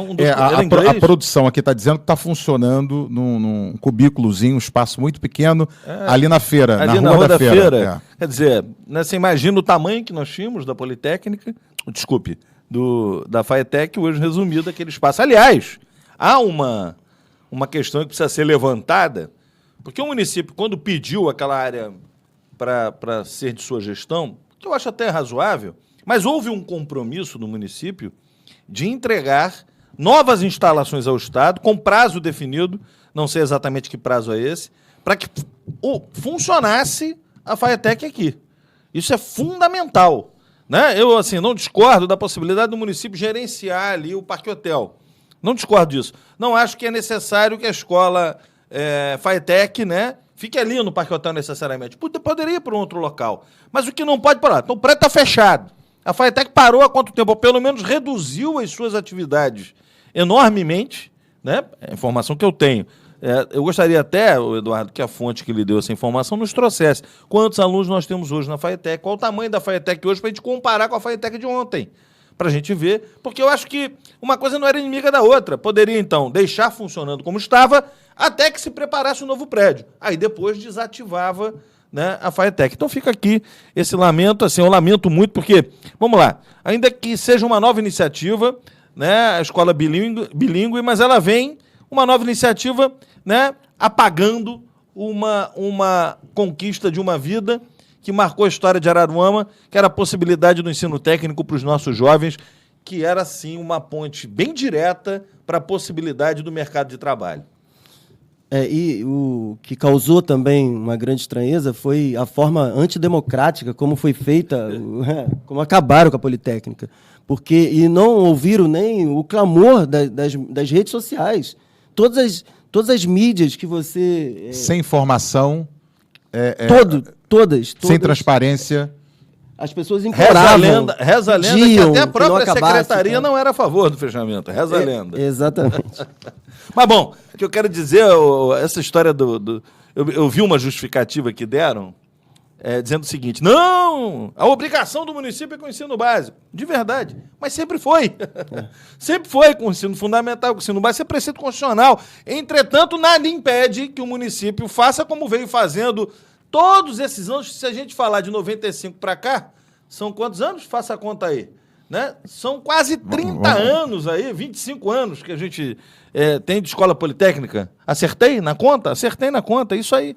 A produção aqui está dizendo que está funcionando num cubículozinho, um espaço muito pequeno, ali na feira, Ali na Rua da Feira. Quer dizer, né, você imagina o tamanho que nós tínhamos da Politécnica, desculpe, da FAETEC, hoje resumido aquele espaço. Aliás, há uma questão que precisa ser levantada, porque o município, quando pediu aquela área para ser de sua gestão, que eu acho até razoável, mas houve um compromisso do município de entregar novas instalações ao Estado, com prazo definido, não sei exatamente que prazo é esse, para que funcionasse a FAETEC aqui. Isso é fundamental. Né? Eu, assim, não discordo da possibilidade do município gerenciar ali o Parque Hotel. Não discordo disso. Não acho que é necessário que a escola FAETEC, né, fique ali no Parque Hotel necessariamente. Poderia ir para um outro local. Mas o que não pode parar? Então o prédio está fechado. A FAETEC parou há quanto tempo? Ou pelo menos reduziu as suas atividades enormemente, né? É a informação que eu tenho. Eu gostaria até, Eduardo, que a fonte que lhe deu essa informação nos trouxesse. Quantos alunos nós temos hoje na FAETEC? Qual o tamanho da FAETEC hoje para a gente comparar com a FAETEC de ontem? Para a gente ver, porque eu acho que uma coisa não era inimiga da outra. Poderia, então, deixar funcionando como estava até que se preparasse um novo prédio. Aí depois desativava, né, a FAETEC. Então fica aqui esse lamento, assim, eu lamento muito, porque, vamos lá, ainda que seja uma nova iniciativa, né, a escola bilíngue, mas ela vem, uma nova iniciativa, né, apagando uma conquista de uma vida que marcou a história de Araruama, que era a possibilidade do ensino técnico para os nossos jovens, que era, sim, uma ponte bem direta para a possibilidade do mercado de trabalho. E o que causou também uma grande estranheza foi a forma antidemocrática como foi feita, como acabaram com a Politécnica. E não ouviram nem o clamor das redes sociais. Todas as mídias que você... Sem informação... Todas. Sem transparência. As pessoas imploravam. Reza a lenda que até a própria secretaria não era a favor do fechamento. Reza a lenda. Exatamente. Mas, bom, o que eu quero dizer, essa história eu vi uma justificativa que deram, dizendo o seguinte: não, a obrigação do município é com o ensino básico. De verdade, mas sempre foi. Sempre foi com o ensino fundamental, com o ensino básico, é preceito constitucional. Entretanto, nada impede que o município faça como veio fazendo todos esses anos. Se a gente falar de 95 para cá, são quantos anos? Faça a conta aí. Né? São quase 30 anos aí, 25 anos que a gente tem de escola politécnica. Acertei na conta? Acertei na conta, isso aí.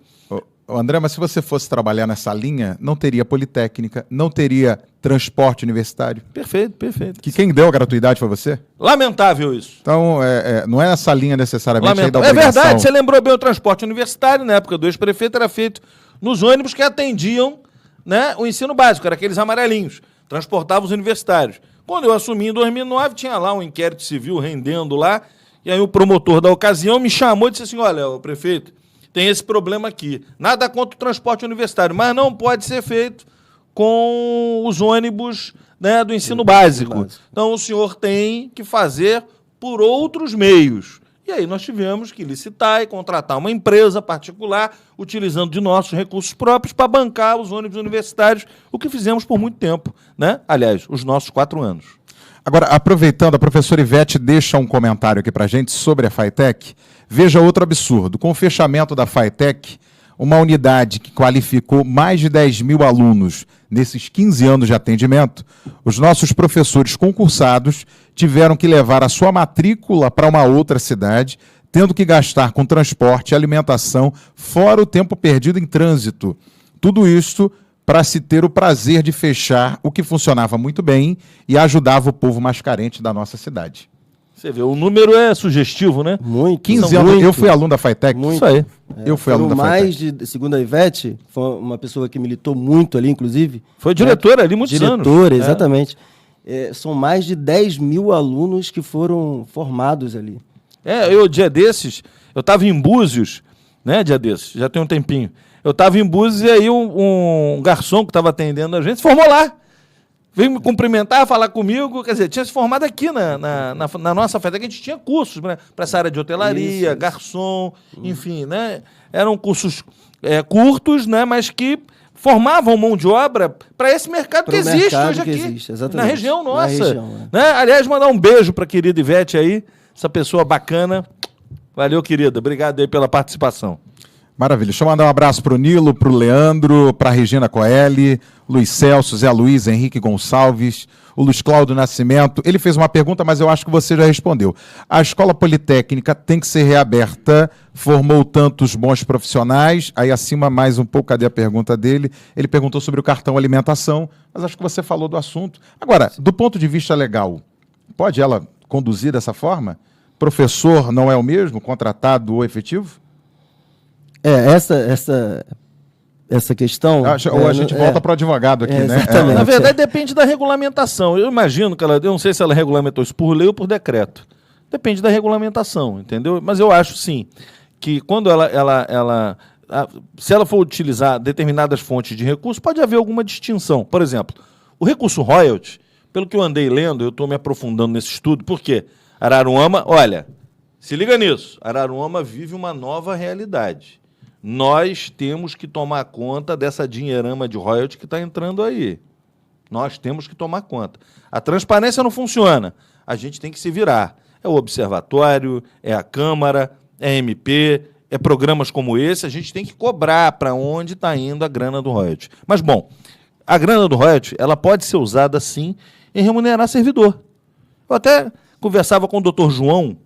André, mas se você fosse trabalhar nessa linha, não teria politécnica, não teria transporte universitário. Perfeito. Que quem deu a gratuidade foi você? Lamentável isso. Então, não é essa linha necessariamente aí da obrigação. obrigação. É verdade, você lembrou bem, o transporte universitário, na época do ex-prefeito, era feito nos ônibus que atendiam, né, o ensino básico, era aqueles amarelinhos, transportavam os universitários. Quando eu assumi em 2009, tinha lá um inquérito civil rendendo lá, e aí o promotor da ocasião me chamou e disse assim: olha, o prefeito, tem esse problema aqui. Nada contra o transporte universitário, mas não pode ser feito com os ônibus, né, do ensino básico. Então o senhor tem que fazer por outros meios. E aí nós tivemos que licitar e contratar uma empresa particular, utilizando de nossos recursos próprios para bancar os ônibus universitários, o que fizemos por muito tempo, né? Aliás, os nossos 4 anos. Agora, aproveitando, a professora Ivete deixa um comentário aqui para a gente sobre a FAETEC. Veja outro absurdo. Com o fechamento da FAETEC, uma unidade que qualificou mais de 10 mil alunos nesses 15 anos de atendimento, os nossos professores concursados tiveram que levar a sua matrícula para uma outra cidade, tendo que gastar com transporte e alimentação, fora o tempo perdido em trânsito. Tudo isso para se ter o prazer de fechar o que funcionava muito bem e ajudava o povo mais carente da nossa cidade. Você vê, o número é sugestivo, né? Muito. 15 são anos. Eu muitos. fui aluno da FATEC. Muito. Isso aí. Eu fui Foram aluno da mais FATEC. segundo a Ivete, foi uma pessoa que militou muito ali, inclusive. Foi diretora ali muitos anos. Diretora, exatamente. São mais de 10 mil alunos que foram formados ali. Dia desses, eu estava em Búzios, né, dia desses, já tem um tempinho. Eu estava em Búzios e aí um garçom que estava atendendo a gente se formou lá. Veio me cumprimentar, falar comigo, quer dizer, tinha se formado aqui na nossa FATEC, a gente tinha cursos, né, para essa área de hotelaria, Isso. garçom, enfim, né, eram cursos curtos, né, mas que formavam mão de obra para esse mercado que Pro existe mercado hoje que aqui, existe, na exatamente. região Na nossa. região, Né? Aliás, mandar um beijo para a querida Ivete aí, essa pessoa bacana. Valeu, querida. Obrigado aí pela participação. Maravilha. Deixa eu mandar um abraço para o Nilo, para o Leandro, para a Regina Coelho, Luiz Celso, Zé Luiz, Henrique Gonçalves, o Luiz Cláudio Nascimento. Ele fez uma pergunta, mas eu acho que você já respondeu. A Escola Politécnica tem que ser reaberta, formou tantos bons profissionais. Aí acima mais um pouco, cadê a pergunta dele? Ele perguntou sobre o cartão alimentação, mas acho que você falou do assunto. Agora, do ponto de vista legal, pode ela conduzir dessa forma? Professor não é o mesmo, contratado ou efetivo? Essa questão... Ou a gente volta para o advogado aqui, né? exatamente. Na verdade, depende da regulamentação. Eu imagino que eu não sei se ela regulamentou isso por lei ou por decreto. Depende da regulamentação, entendeu? Mas eu acho, sim, que quando se ela for utilizar determinadas fontes de recurso, pode haver alguma distinção. Por exemplo, o recurso royalty, pelo que eu andei lendo, eu estou me aprofundando nesse estudo, por quê? Araruama, olha, se liga nisso, Araruama vive uma nova realidade. Nós temos que tomar conta dessa dinheirama de royalty que está entrando aí. Nós temos que tomar conta. A transparência não funciona. A gente tem que se virar. É o observatório, é a Câmara, é a MP, é programas como esse. A gente tem que cobrar para onde está indo a grana do royalty. Mas, bom, a grana do royalty ela pode ser usada, sim, em remunerar servidor. Eu até conversava com o doutor João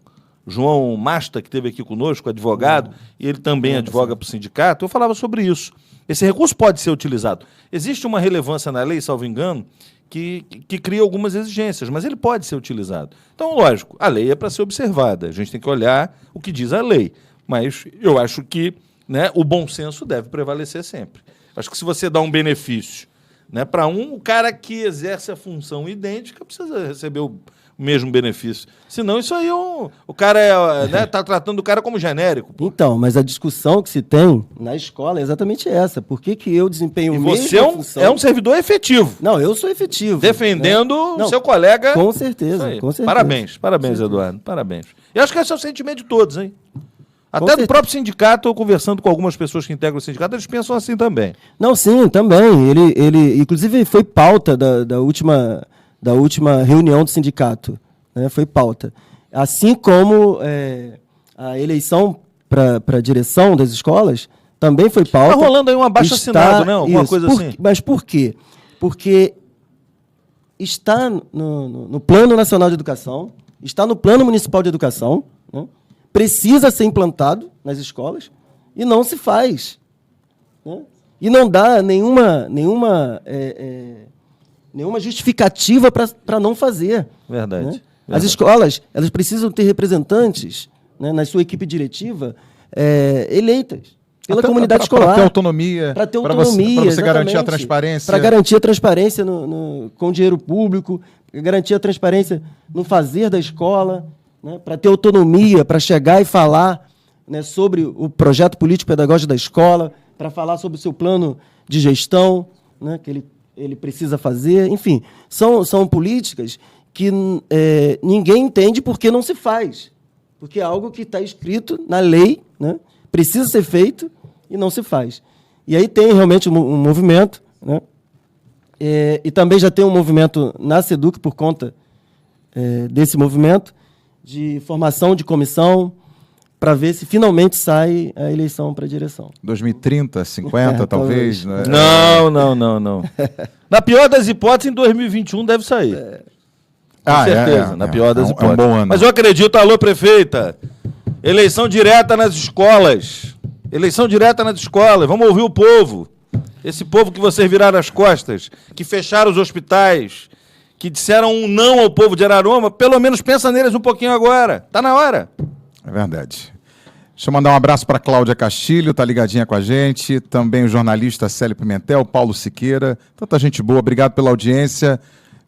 Masta, que esteve aqui conosco, advogado, e ele também advoga para o sindicato, eu falava sobre isso. Esse recurso pode ser utilizado. Existe uma relevância na lei, salvo engano, que cria algumas exigências, mas ele pode ser utilizado. Então, lógico, a lei é para ser observada, a gente tem que olhar o que diz a lei, mas eu acho que, né, o bom senso deve prevalecer sempre. Acho que se você dá um benefício, né, para o cara que exerce a função idêntica precisa receber o mesmo benefício. Senão, isso aí o cara tá tratando o cara como genérico. Então, mas a discussão que se tem na escola é exatamente essa. Por que eu desempenho E a mesma você função? é um servidor efetivo, Não, eu sou efetivo. defendendo o Não, seu colega. Com Isso certeza, aí. com certeza. Parabéns, Eduardo. Parabéns. Eu acho que esse é o sentimento de todos, hein? Até do certeza. próprio sindicato, eu conversando com algumas pessoas que integram o sindicato, eles pensam assim também. Não, sim, também. Ele inclusive, foi pauta da última reunião do sindicato. Né? Foi pauta. Assim como a eleição para a direção das escolas também foi pauta. Está rolando aí um abaixo-assinado, né? Alguma coisa assim. Mas por quê? Porque está no Plano Nacional de Educação, está no Plano Municipal de Educação, né? Precisa ser implantado nas escolas e não se faz. Né? E não dá nenhuma justificativa para não fazer. Verdade. Né? As escolas elas precisam ter representantes, né, na sua equipe diretiva eleitas pela comunidade escolar. Para ter autonomia. Para ter Para autonomia, você garantir a transparência. Para garantir a transparência com dinheiro público, garantir a transparência no fazer da escola, né, para ter autonomia, para chegar e falar, né, sobre o projeto político-pedagógico da escola, para falar sobre o seu plano de gestão, né, que ele precisa fazer. Enfim, são políticas que ninguém entende porque não se faz. Porque é algo que está escrito na lei, né, precisa ser feito e não se faz. E aí tem realmente um movimento, né, e também já tem um movimento na SEDUC por conta desse movimento, de formação de comissão para ver se finalmente sai a eleição para a direção. 2030, 50, talvez. Né? Não. Na pior das hipóteses, em 2021 deve sair. Com certeza, na pior das hipóteses. É um bom ano. Mas eu acredito, alô, prefeita, eleição direta nas escolas. Eleição direta nas escolas. Vamos ouvir o povo. Esse povo que vocês viraram as costas, que fecharam os hospitais, que disseram um não ao povo de Araruama, pelo menos pensa neles um pouquinho agora. Tá na hora. É verdade. Deixa eu mandar um abraço para Cláudia Castilho, tá ligadinha com a gente. Também o jornalista Célio Pimentel, Paulo Siqueira. Tanta gente boa. Obrigado pela audiência,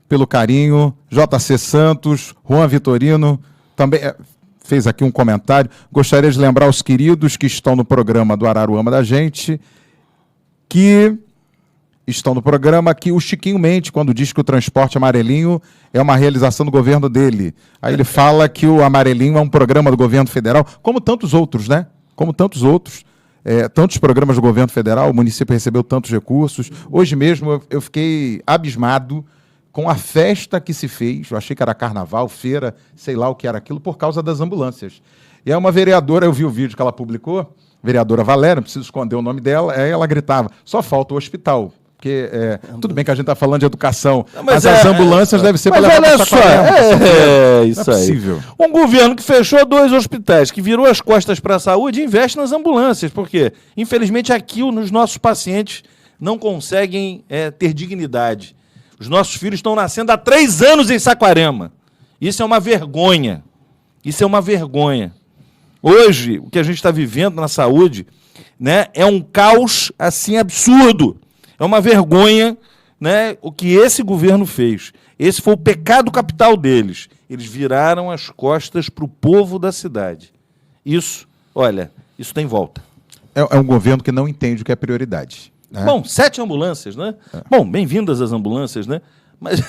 pelo carinho. JC Santos, Juan Vitorino, também fez aqui um comentário. Gostaria de lembrar os queridos que estão no programa do Araruama da gente, que estão no programa, que o Chiquinho mente quando diz que o transporte amarelinho é uma realização do governo dele. Aí ele fala que o amarelinho é um programa do governo federal, como tantos outros, né? Como tantos outros. Tantos programas do governo federal, o município recebeu tantos recursos. Hoje mesmo eu fiquei abismado com a festa que se fez, eu achei que era carnaval, feira, sei lá o que era aquilo, por causa das ambulâncias. E é uma vereadora, eu vi o vídeo que ela publicou, vereadora Valéria, não preciso esconder o nome dela, aí ela gritava, só falta o hospital. Porque, tudo bem que a gente está falando de educação, mas as ambulâncias devem ser para levar olha pra só, isso não é aí. possível. Um governo que fechou 2 hospitais, que virou as costas para a saúde, investe nas ambulâncias. Por quê? Infelizmente, aqui os nossos pacientes não conseguem ter dignidade. Os nossos filhos estão nascendo há 3 anos em Saquarema. Isso é uma vergonha. Isso é uma vergonha. Hoje, o que a gente está vivendo na saúde, né, é um caos assim absurdo. É uma vergonha, né, o que esse governo fez. Esse foi o pecado capital deles. Eles viraram as costas para o povo da cidade. Isso, olha, isso tem volta. É um governo que não entende o que é prioridade. Né? Bom, 7 ambulâncias, né? Bom, bem-vindas as ambulâncias, né? Mas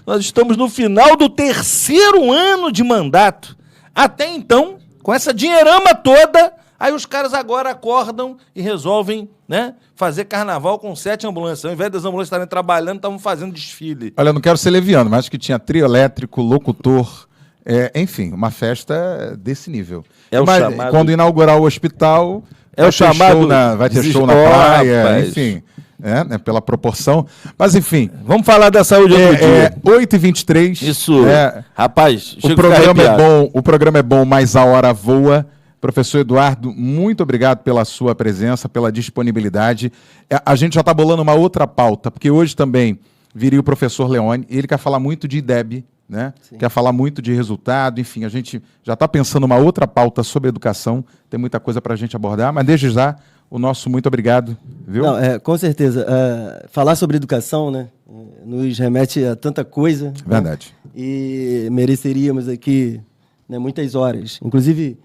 nós estamos no final do 3º ano de mandato. Até então, com essa dinheirama toda, aí os caras agora acordam e resolvem, né, fazer carnaval com 7 ambulâncias. Ao invés das ambulâncias estarem trabalhando, estavam fazendo desfile. Olha, eu não quero ser leviano, mas acho que tinha trio elétrico, locutor, enfim, uma festa desse nível. Mas, chamado... quando inaugurar o hospital, o chamado vai ter show na praia, enfim, pela proporção. Mas, enfim. Vamos falar da saúde outro dia. 8h23. Isso. Rapaz, o programa é bom, mas a hora voa. Professor Eduardo, muito obrigado pela sua presença, pela disponibilidade. A gente já está bolando uma outra pauta, porque hoje também viria o professor Leone, ele quer falar muito de IDEB, né? Quer falar muito de resultado, enfim, a gente já está pensando uma outra pauta sobre educação, tem muita coisa para a gente abordar, mas desde já, o nosso muito obrigado. Viu? Não, com certeza. Falar sobre educação, né, nos remete a tanta coisa. Verdade. Né? E mereceríamos aqui, né, muitas horas. Inclusive,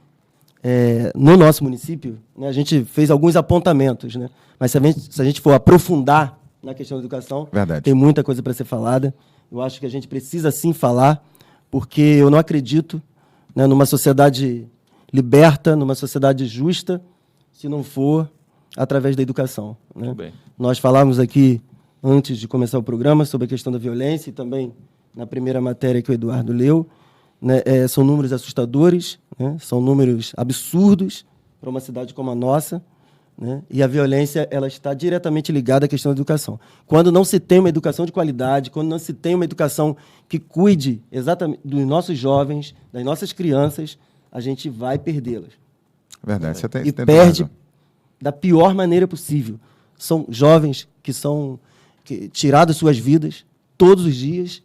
no nosso município, né, a gente fez alguns apontamentos, né? Mas se a gente for aprofundar na questão da educação, verdade, tem muita coisa para ser falada. Eu acho que a gente precisa sim falar, porque eu não acredito, né, numa sociedade liberta, numa sociedade justa, se não for através da educação. Né? Bem. Nós falávamos aqui, antes de começar o programa, sobre a questão da violência, e também na primeira matéria que o Eduardo leu, né, são números assustadores, né, são números absurdos para uma cidade como a nossa, né, e a violência ela está diretamente ligada à questão da educação. Quando não se tem uma educação de qualidade, quando não se tem uma educação que cuide exatamente dos nossos jovens, das nossas crianças, a gente vai perdê-las. Verdade, você tem e perde razão. Da pior maneira possível. São jovens que são tirados suas vidas todos os dias,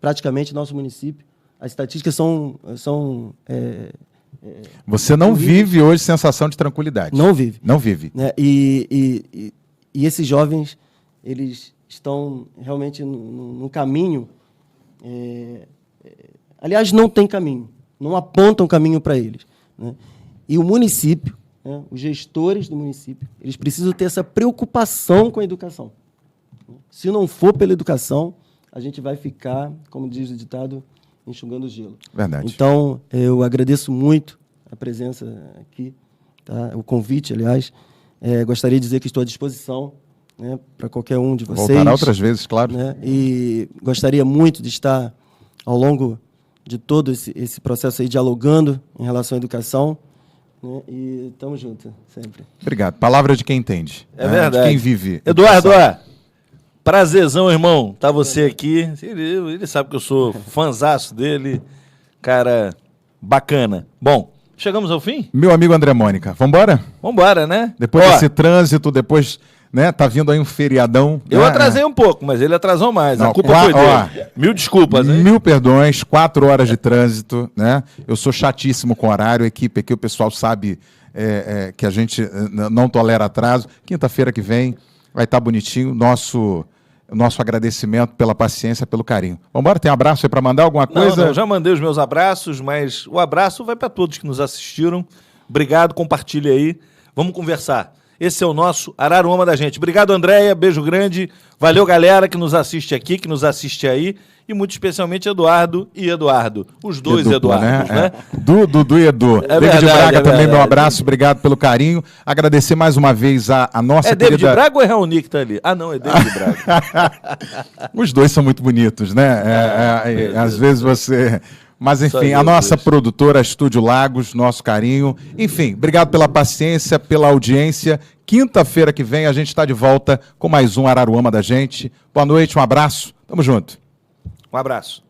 praticamente, no nosso município. As estatísticas são você não vive hoje sensação de tranquilidade. Não vive. Não vive. Né? E esses jovens, eles estão realmente num caminho... aliás, não tem caminho. Não apontam caminho para eles. Né? E o município, né, os gestores do município, eles precisam ter essa preocupação com a educação. Se não for pela educação, a gente vai ficar, como diz o ditado, enxugando o gelo. Verdade. Então, eu agradeço muito a presença aqui, tá? O convite, aliás. Gostaria de dizer que estou à disposição, né, para qualquer um de vocês. Voltará outras vezes, claro. Né? E gostaria muito de estar, ao longo de todo esse processo aí, dialogando em relação à educação. Né? E estamos juntos, sempre. Obrigado. Palavra de quem entende. É verdade. De quem vive. Eduardo, prazerzão, irmão, tá você aqui. Ele sabe que eu sou fãzaço dele, cara bacana. Bom, chegamos ao fim? Meu amigo André Mônica, vambora? Vambora, né? Depois desse trânsito, depois né? Tá vindo aí um feriadão. Eu né? atrasei um pouco, mas ele atrasou mais. Não, A culpa foi dele. Mil desculpas, hein? 1000 perdões, 4 horas de trânsito, né? Eu sou chatíssimo com horário, equipe aqui, o pessoal sabe que a gente não tolera atraso. Quinta-feira que vem vai estar bonitinho. Nosso agradecimento pela paciência, pelo carinho. Vamos embora, tem um abraço aí para mandar alguma coisa? Não, já mandei os meus abraços, mas o abraço vai para todos que nos assistiram. Obrigado, compartilhe aí. Vamos conversar. Esse é o nosso Araruama da gente. Obrigado, Andréia. Beijo grande. Valeu, galera que nos assiste aqui, que nos assiste aí. E muito especialmente Eduardo e Eduardo. Os dois Eduardos, né? Dudu e Edu. David Braga também, meu abraço. Obrigado pelo carinho. Agradecer mais uma vez a nossa querida... David Braga ou é Raoni que tá ali? Ah, não, é David Braga. Os dois são muito bonitos, né? Às vezes você... Mas, enfim, a nossa produtora Estúdio Lagos, nosso carinho. Enfim, obrigado pela paciência, pela audiência. Quinta-feira que vem a gente está de volta com mais um Araruama da gente. Boa noite, um abraço. Tamo junto. Um abraço.